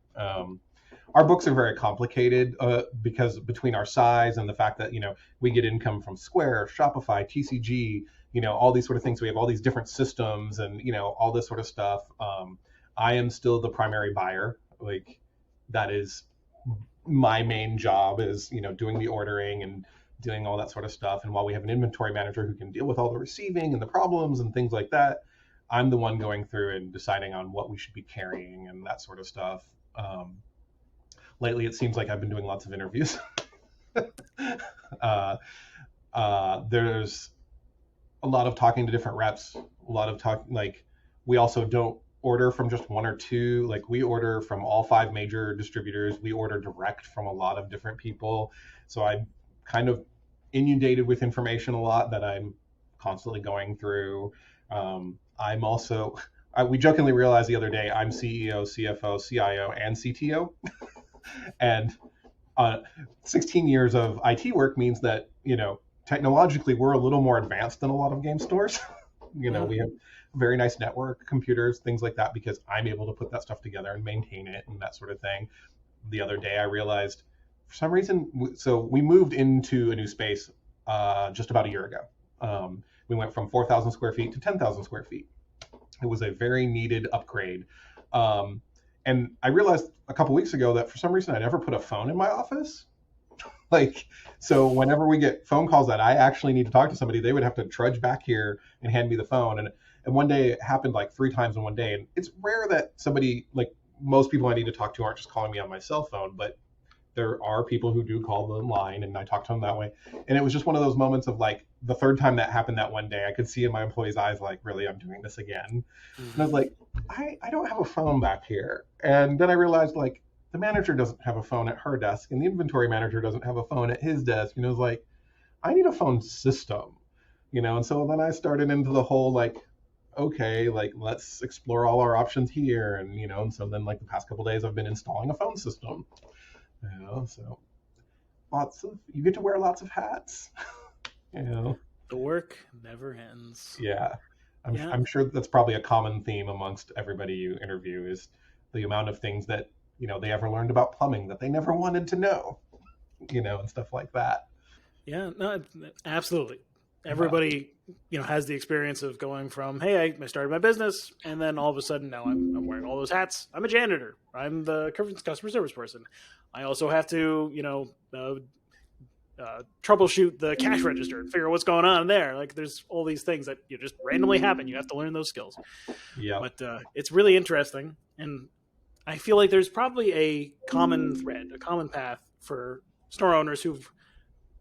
Our books are very complicated because between our size and the fact that we get income from Square, Shopify, TCG, all these sort of things. We have all these different systems and all this sort of stuff. I am still the primary buyer. Like that is my main job, is doing the ordering and doing all that sort of stuff. And while we have an inventory manager who can deal with all the receiving and the problems and things like that, I'm the one going through and deciding on what we should be carrying and that sort of stuff. Lately, it seems like I've been doing lots of interviews. There's a lot of talking to different reps, a lot of talk. Like we also don't order from just one or two. Like we order from all 5 major distributors. We order direct from a lot of different people. So I'm kind of inundated with information a lot that I'm constantly going through. I'm also, we jokingly realized the other day, I'm CEO, CFO, CIO, and CTO. And 16 years of IT work means that, technologically, we're a little more advanced than a lot of game stores. We have very nice network, computers, things like that, because I'm able to put that stuff together and maintain it and that sort of thing. The other day, I realized for some reason, so we moved into a new space just about a year ago. We went from 4,000 square feet to 10,000 square feet. It was a very needed upgrade. And I realized a couple weeks ago that for some reason I never put a phone in my office. Like, so whenever we get phone calls that I actually need to talk to somebody, they would have to trudge back here and hand me the phone. And And one day it happened like 3 times in one day. And it's rare that somebody, like most people I need to talk to aren't just calling me on my cell phone, but there are people who do call the line and I talk to them that way. And it was just one of those moments of like the third time that happened that one day, I could see in my employees' eyes, like, really, I'm doing this again. And I was like, I don't have a phone back here. And then I realized, like, the manager doesn't have a phone at her desk and the inventory manager doesn't have a phone at his desk. And it was like, I need a phone system, And so then I started into the whole, like, okay, like, let's explore all our options here. And so then, like, the past couple of days I've been installing a phone system. So you get to wear lots of hats. The work never ends. Yeah. I'm sure that's probably a common theme amongst everybody you interview, is the amount of things that they ever learned about plumbing that they never wanted to know, and stuff like that. Yeah, no, absolutely. Everybody has the experience of going from, hey, I started my business, and then all of a sudden now I'm wearing all those hats. I'm a janitor. I'm the customer service person. I also have to troubleshoot the cash register and figure out what's going on there. Like, there's all these things that just randomly happen. You have to learn those skills. Yeah. But it's really interesting, and I feel like there's probably a common thread, a common path for store owners who've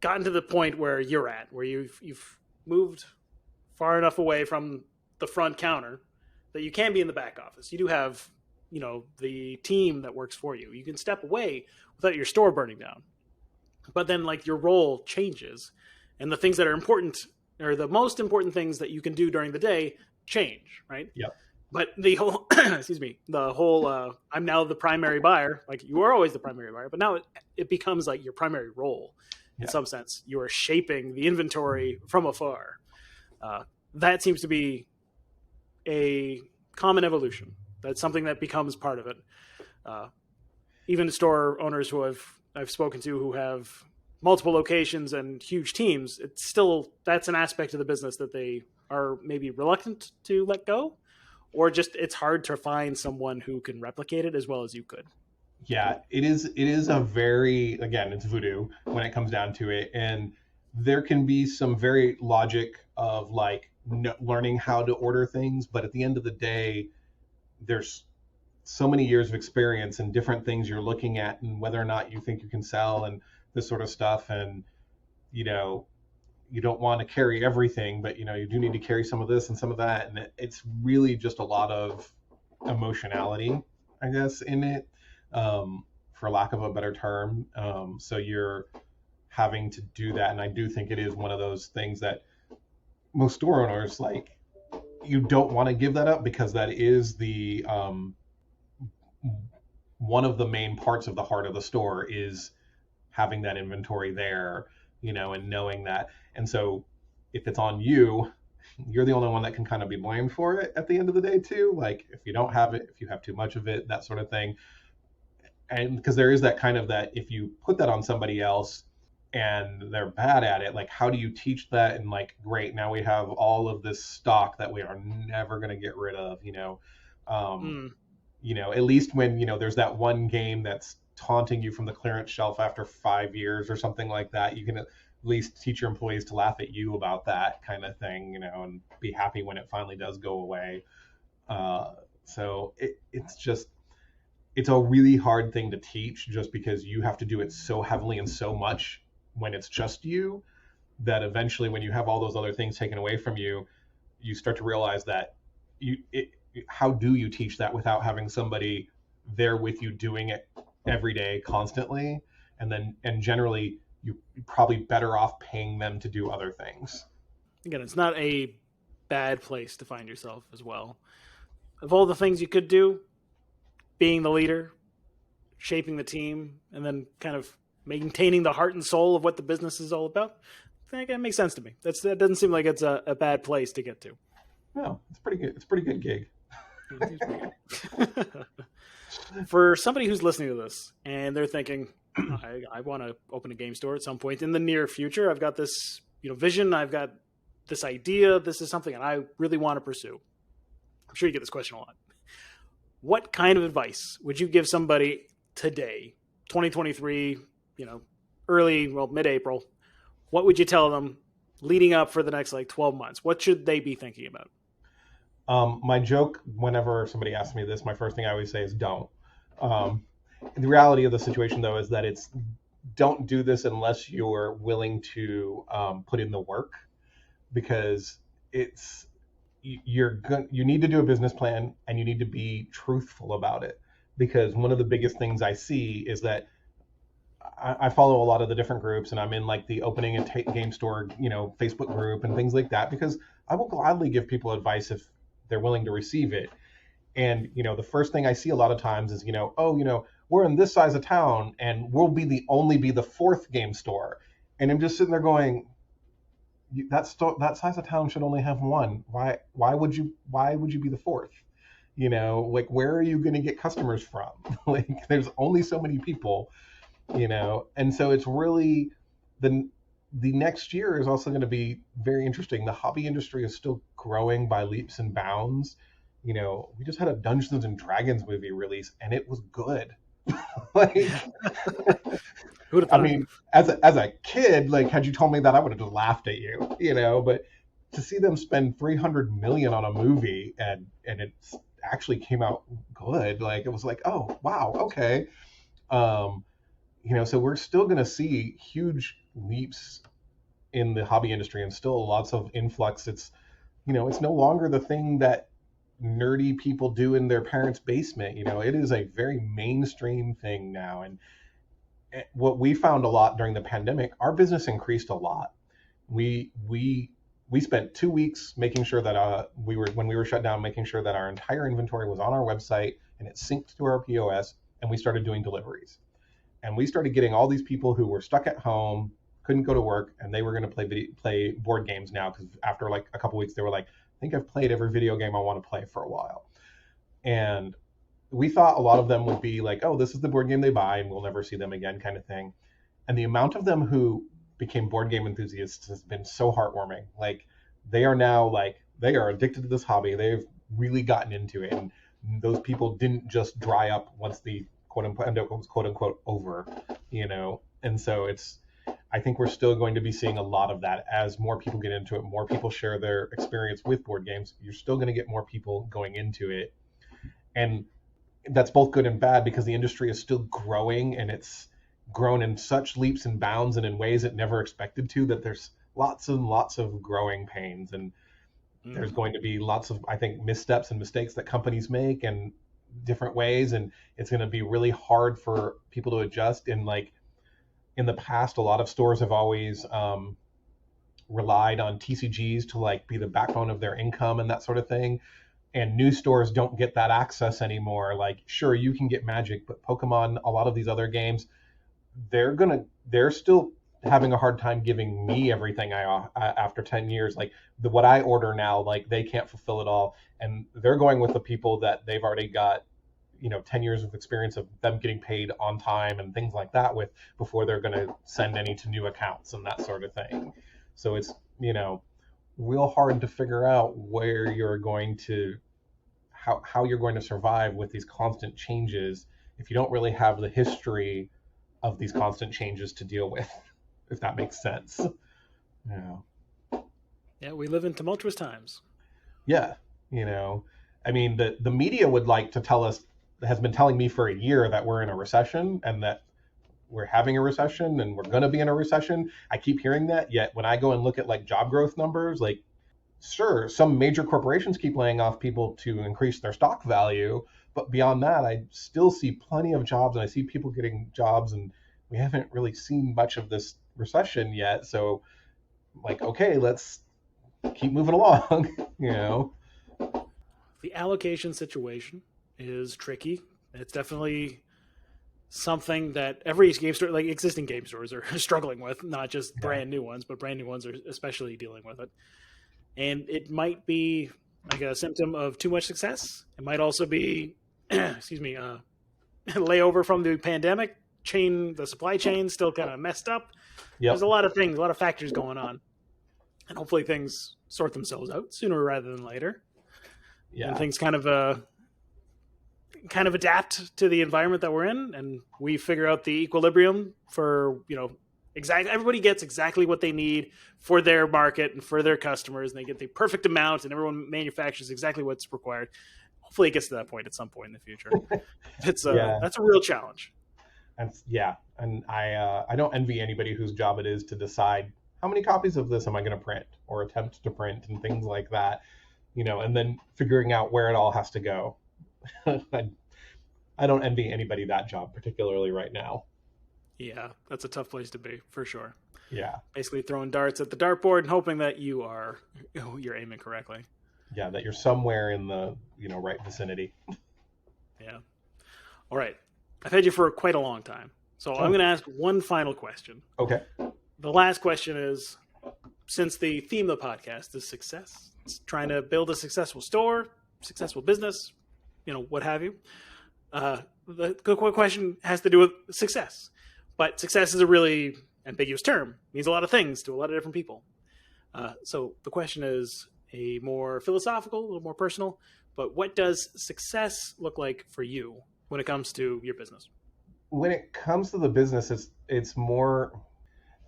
gotten to the point where you're at, where you've moved far enough away from the front counter that you can be in the back office. You do have, the team that works for you. You can step away without your store burning down. But then, like, your role changes, and the things that are important, or the most important things that you can do during the day, change, right? Yep. But the whole, I'm now the primary buyer. Like, you were always the primary buyer, but now it becomes like your primary role. In some sense, you are shaping the inventory from afar. That seems to be a common evolution. That's something that becomes part of it. Even store owners who I've spoken to who have multiple locations and huge teams, that's an aspect of the business that they are maybe reluctant to let go, or just it's hard to find someone who can replicate it as well as you could. Yeah, it is a very, again, it's voodoo when it comes down to it. And there can be some very logic of, like, learning how to order things. But at the end of the day, there's so many years of experience and different things you're looking at and whether or not you think you can sell and this sort of stuff. And, you don't want to carry everything, but, you do need to carry some of this and some of that. And it's really just a lot of emotionality, I guess, in it. For lack of a better term. So you're having to do that. And I do think it is one of those things that most store owners, like, you don't want to give that up, because that is the one of the main parts of the heart of the store, is having that inventory there, and knowing that. And so if it's on you, you're the only one that can kind of be blamed for it at the end of the day too. Like, if you don't have it, if you have too much of it, that sort of thing. And because there is that kind of that, if you put that on somebody else and they're bad at it, like, how do you teach that? And, like, great, now we have all of this stock that we are never going to get rid of, at least when, there's that one game that's taunting you from the clearance shelf after 5 years or something like that, you can at least teach your employees to laugh at you about that kind of thing, and be happy when it finally does go away. So it's a really hard thing to teach, just because you have to do it so heavily and so much when it's just you, that eventually when you have all those other things taken away from you, you start to realize that how do you teach that without having somebody there with you doing it every day constantly? And generally you're probably better off paying them to do other things. Again, it's not a bad place to find yourself as well. Of all the things you could do, being the leader, shaping the team, and then kind of maintaining the heart and soul of what the business is all about, I think that makes sense to me. That doesn't seem like it's a bad place to get to. No, it's pretty good. It's a pretty good gig. For somebody who's listening to this and they're thinking, I want to open a game store at some point in the near future. I've got this vision. I've got this idea. This is something that I really want to pursue. I'm sure you get this question a lot. What kind of advice would you give somebody today, 2023, mid-April? What would you tell them leading up for the next 12 months? What should they be thinking about? My joke, whenever somebody asks me this, my first thing I always say is don't. The reality of the situation, though, is that it's don't do this unless you're willing to put in the work, because it's you need to do a business plan and you need to be truthful about it. Because one of the biggest things I see is that I follow a lot of the different groups, and I'm in like the opening and game store, Facebook group and things like that, because I will gladly give people advice if they're willing to receive it. And the first thing I see a lot of times is we're in this size of town and we'll be the fourth game store, and I'm just sitting there going, that size of town should only have one. Why would you be the fourth? Like, where are you going to get customers from? Like, there's only so many people. And so it's really the next year is also going to be very interesting. The hobby industry is still growing by leaps and bounds. We just had a Dungeons and Dragons movie release and it was good. Like, I mean, as a kid, like, had you told me that, I would have just laughed at you, but to see them spend $300 million on a movie and it actually came out good, like, it was like, oh wow, okay. So we're still going to see huge leaps in the hobby industry and still lots of influx. It's it's no longer the thing that nerdy people do in their parents' basement. It is a very mainstream thing now. And what we found a lot during the pandemic, our business increased a lot. We spent 2 weeks making sure that when we were shut down, making sure that our entire inventory was on our website and it synced to our POS, and we started doing deliveries. And we started getting all these people who were stuck at home, couldn't go to work, and they were going to play board games now, because after like a couple weeks, they were like, I think I've played every video game I want to play for a while. And we thought a lot of them would be like, oh, this is the board game they buy and we'll never see them again, kind of thing. And the amount of them who became board game enthusiasts has been so heartwarming. Like, they are now like, they are addicted to this hobby. They've really gotten into it. And those people didn't just dry up once the quote unquote over, and so I think we're still going to be seeing a lot of that as more people get into it, more people share their experience with board games. You're still going to get more people going into it, and that's both good and bad, because the industry is still growing, and it's grown in such leaps and bounds and in ways it never expected to, that there's lots and lots of growing pains, and there's going to be lots of, I think, missteps and mistakes that companies make and different ways, and it's going to be really hard for people to adjust. And like, in the past, a lot of stores have always relied on TCGs to like be the backbone of their income and that sort of thing, and new stores don't get that access anymore. Like, sure, you can get Magic, but Pokemon, a lot of these other games, they're still having a hard time giving me everything after 10 years. Like, what I order now, like, they can't fulfill it all, and they're going with the people that they've already got 10 years of experience of them getting paid on time and things like that with, before they're going to send any to new accounts and that sort of thing. So it's real hard to figure out where you're going to how you're going to survive with these constant changes if you don't really have the history of these constant changes to deal with, if that makes sense. Yeah, we live in tumultuous times. Yeah, I mean, the media would like to tell us, has been telling me for a year, that we're in a recession and that we're having a recession and we're going to be in a recession. I keep hearing that, yet when I go and look at like job growth numbers, like, sure, some major corporations keep laying off people to increase their stock value, but beyond that, I still see plenty of jobs, and I see people getting jobs, and we haven't really seen much of this recession yet. So, like, okay, let's keep moving along. The allocation situation is tricky. It's definitely something that every game store, like existing game stores, are struggling with, not just brand new ones, but brand new ones are especially dealing with it. And it might be like a symptom of too much success. It might also be, layover from the pandemic. The supply chain still kind of messed up. Yep. There's a lot of things, a lot of factors going on. And hopefully things sort themselves out sooner rather than later. Yeah. And things kind of adapt to the environment that we're in, and we figure out the equilibrium for, exactly. Everybody gets exactly what they need for their market and for their customers, and they get the perfect amount, and everyone manufactures exactly what's required. Hopefully, it gets to that point at some point in the future. It's Yeah. that's a real challenge. And I don't envy anybody whose job it is to decide how many copies of this am I going to print or attempt to print and things like that, and then figuring out where it all has to go. I don't envy anybody that job, particularly right now. Yeah, that's a tough place to be for sure. Yeah. Basically throwing darts at the dartboard and hoping that you're aiming correctly. Yeah, that you're somewhere in the right vicinity. Yeah. All right. I've had you for quite a long time, so I'm going to ask one final question. Okay. The last question is, since the theme of the podcast is success, it's trying to build a successful store, successful business, what have you. The question has to do with success, but success is a really ambiguous term. It means a lot of things to a lot of different people. So the question is a more philosophical, a little more personal, but what does success look like for you when it comes to your business? When it comes to the business, it's more,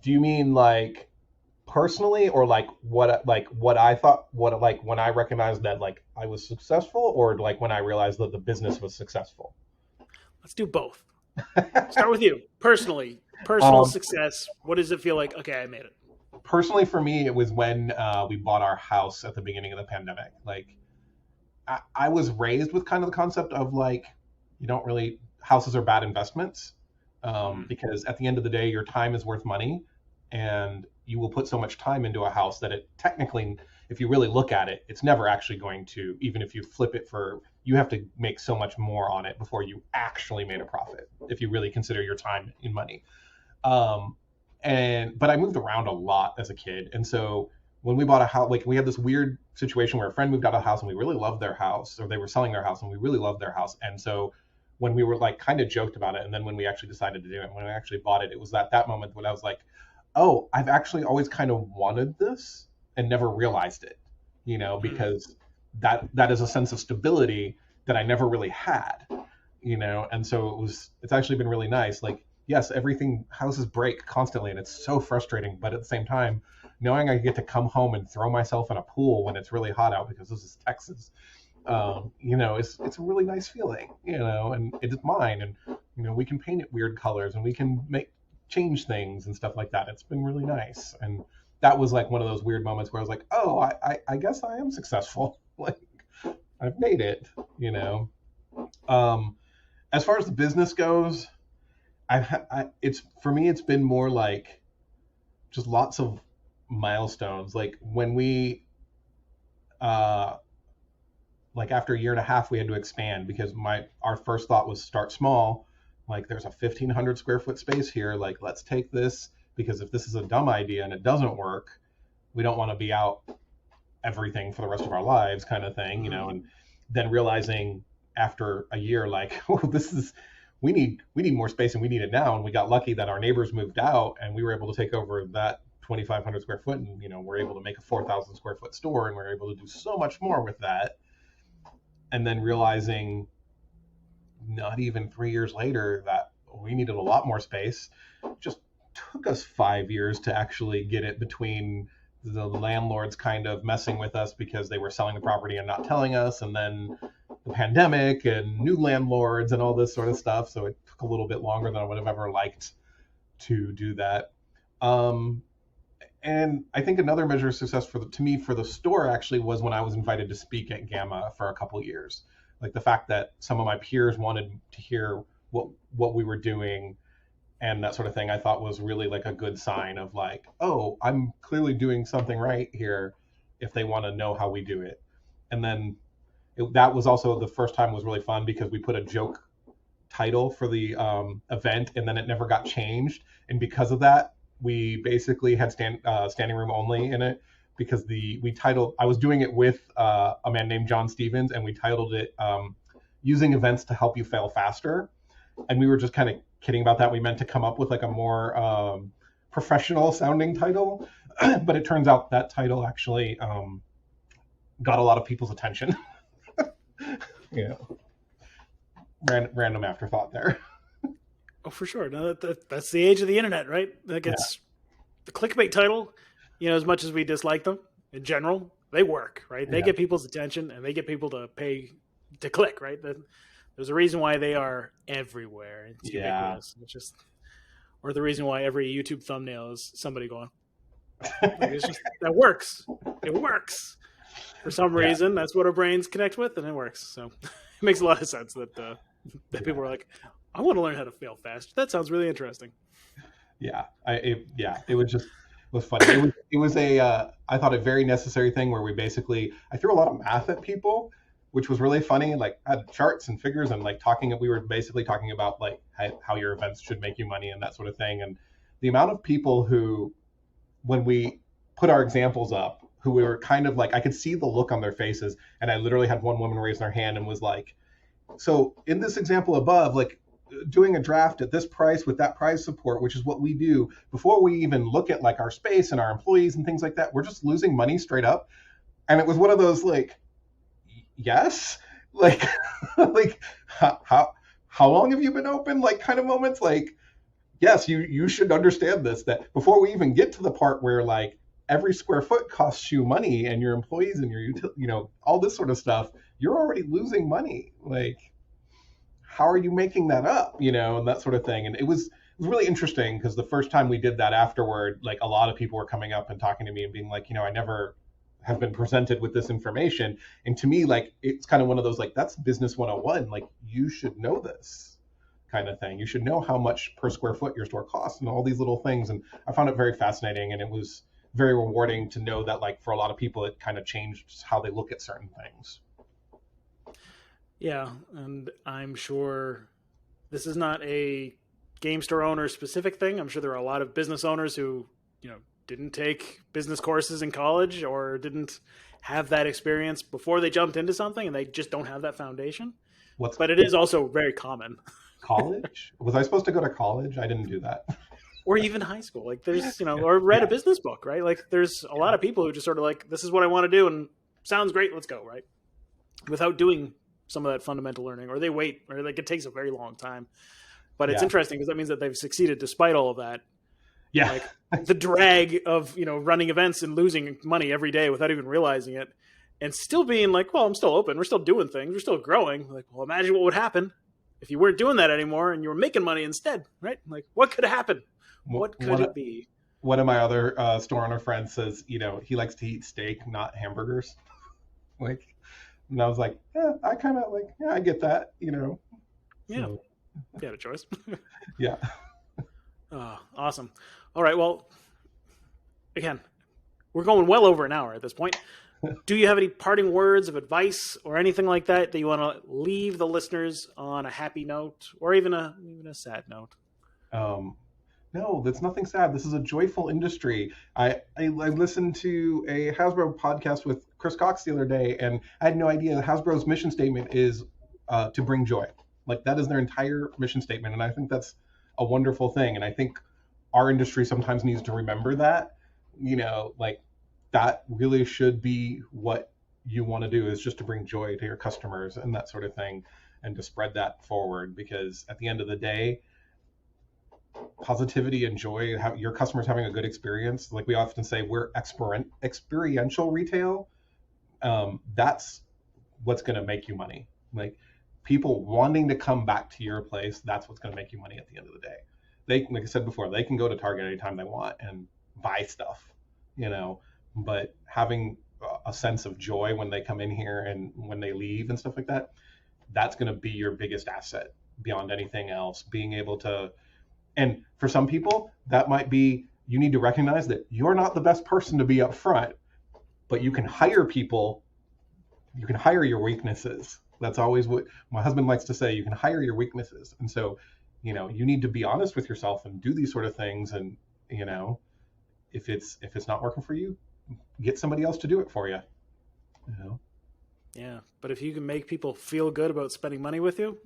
do you mean like personally, or like what I thought, when I recognized that like I was successful, or like when I realized that the business was successful? Let's do both. Start with you personally. Personal success. What does it feel like? Okay, I made it. Personally, for me, it was when we bought our house at the beginning of the pandemic. Like, I was raised with kind of the concept of like, you don't really, houses are bad investments, because at the end of the day, your time is worth money, and you will put so much time into a house that it technically, if you really look at it, it's never actually going to, even if you flip it you have to make so much more on it before you actually made a profit, if you really consider your time in money. But I moved around a lot as a kid. And so when we bought a house, like we had this weird situation where a friend moved out of the house and we really loved their house, or they were selling their house and we really loved their house. And so when we were like kind of joked about it, and then when we actually decided to do it, when we actually bought it, it was at that moment when I was like, oh, I've actually always kind of wanted this and never realized it, because that is a sense of stability that I never really had, and so it's actually been really nice. Like, yes, houses break constantly and it's so frustrating, but at the same time, knowing I get to come home and throw myself in a pool when it's really hot out, because this is Texas, it's a really nice feeling, and it's mine, and we can paint it weird colors and we can change things and stuff like that. It's been really nice. And that was like one of those weird moments where I was like, oh, I guess I am successful. Like, I've made it, As far as the business goes, for me, it's been more like just lots of milestones. Like when we, like after a year and a half, we had to expand because our first thought was start small. Like, there's a 1,500 square foot space here. Like, let's take this, because if this is a dumb idea and it doesn't work, we don't want to be out everything for the rest of our lives, kind of thing, And then realizing after a year, like, oh, we need more space and we need it now. And we got lucky that our neighbors moved out and we were able to take over that 2,500 square foot, and we're able to make a 4,000 square foot store, and we're able to do so much more with that. And then realizing, not even 3 years later, that we needed a lot more space. It just took us 5 years to actually get it, between the landlords kind of messing with us because they were selling the property and not telling us, and then the pandemic and new landlords and all this sort of stuff. So it took a little bit longer than I would have ever liked to do that. And I think another measure of success for the store actually was when I was invited to speak at Gamma for a couple of years. Like, the fact that some of my peers wanted to hear what we were doing and that sort of thing, I thought was really like a good sign of like, oh, I'm clearly doing something right here if they want to know how we do it. And then that was also the first time was really fun because we put a joke title for the event, and then it never got changed. And because of that, we basically had standing room only in it, because I was doing it with a man named John Stevens, and we titled it Using Events to Help You Fail Faster. And we were just kind of kidding about that. We meant to come up with like a more professional sounding title, but it turns out that title actually got a lot of people's attention. Random afterthought there. Oh, for sure. No, that's the age of the internet, right? That gets the clickbait title. As much as we dislike them in general, they work, right? They get people's attention and they get people to pay to click, right? There's a reason why they are everywhere. It's ubiquitous. It's just, or the reason why every YouTube thumbnail is somebody going, it's just, that works. It works. For some reason, that's what our brains connect with, and it works. So it makes a lot of sense that people are like, I want to learn how to fail fast. That sounds really interesting. It was funny. It was I thought a very necessary thing where I threw a lot of math at people, which was really funny. Like I had charts and figures and we were basically talking about like how your events should make you money and that sort of thing. And the amount of people who, when we put our examples up, who we were kind of like, I could see the look on their faces. And I literally had one woman raise their hand and was like, so in this example above, like doing a draft at this price with that price support, which is what we do before we even look at like our space and our employees and things like that, we're just losing money straight up. And it was one of those like, yes, like, like how long have you been open? Like kind of moments like, yes, you should understand this, that before we even get to the part where like every square foot costs you money and your employees and your all this sort of stuff, you're already losing money. Like, how are you making that up? And that sort of thing. And it was really interesting because the first time we did that afterward, like a lot of people were coming up and talking to me and being like, I never have been presented with this information. And to me, like, it's kind of one of those, like, that's business 101. Like, you should know this kind of thing. You should know how much per square foot your store costs and all these little things. And I found it very fascinating. And it was very rewarding to know that, like, for a lot of people, it kind of changed how they look at certain things. Yeah. And I'm sure this is not a game store owner specific thing. I'm sure there are a lot of business owners who, didn't take business courses in college or didn't have that experience before they jumped into something, and they just don't have that foundation. But it is also very common. College? Was I supposed to go to college? I didn't do that. Or even high school. Like there's, or read a business book, right? Like there's a lot of people who just sort of like, this is what I want to do and sounds great, let's go, right? Without doing some of that fundamental learning, or they wait, or like it takes a very long time. But it's interesting because that means that they've succeeded despite all of that. Yeah. Like the drag of, running events and losing money every day without even realizing it, and still being like, well, I'm still open. We're still doing things. We're still growing. Like, well, imagine what would happen if you weren't doing that anymore and you were making money instead, right? Like, what could happen? What could it be? One of my other store owner friends says, he likes to eat steak, not hamburgers. Like, and I was like, I kind of like, I get that, Yeah. You had a choice. Yeah. Oh, awesome. All right. Well, again, we're going well over an hour at this point. Do you have any parting words of advice or anything like that you want to leave the listeners on a happy note or even a sad note? No, that's nothing sad. This is a joyful industry. I listened to a Hasbro podcast with Chris Cox the other day, and I had no idea Hasbro's mission statement is to bring joy. Like that is their entire mission statement, and I think that's a wonderful thing. And I think our industry sometimes needs to remember that, like that really should be what you want to do, is just to bring joy to your customers and that sort of thing, and to spread that forward, because at the end of the day, positivity and joy, your customers having a good experience, like we often say, we're experiential retail. That's what's going to make you money. Like people wanting to come back to your place, that's what's going to make you money at the end of the day. They, like I said before, they can go to Target anytime they want and buy stuff, but having a sense of joy when they come in here and when they leave and stuff like that, that's going to be your biggest asset beyond anything else. Being able to, and for some people, that might be, you need to recognize that you're not the best person to be up front, but you can hire people, you can hire your weaknesses. That's always what my husband likes to say, you can hire your weaknesses. And so, you need to be honest with yourself and do these sort of things. And, if it's not working for you, get somebody else to do it for you. Yeah. But if you can make people feel good about spending money with you,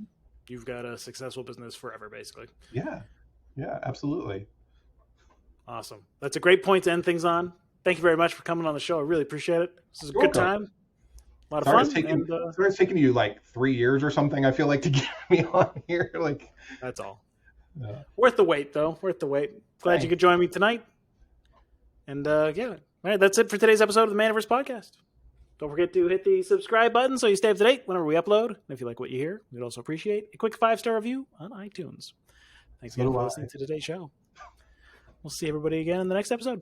you've got a successful business forever, basically. Yeah. Yeah, absolutely. Awesome. That's a great point to end things on. Thank you very much for coming on the show. I really appreciate it. This is a good time. A lot of fun. It's taking you like 3 years or something, I feel like, to get me on here. Like, that's all. Worth the wait, though. Worth the wait. Glad you could join me tonight. And yeah, all right, that's it for today's episode of the Maniverse Podcast. Don't forget to hit the subscribe button so you stay up to date whenever we upload. And if you like what you hear, we'd also appreciate a quick 5-star review on iTunes. Thanks again for listening to today's show. We'll see everybody again in the next episode.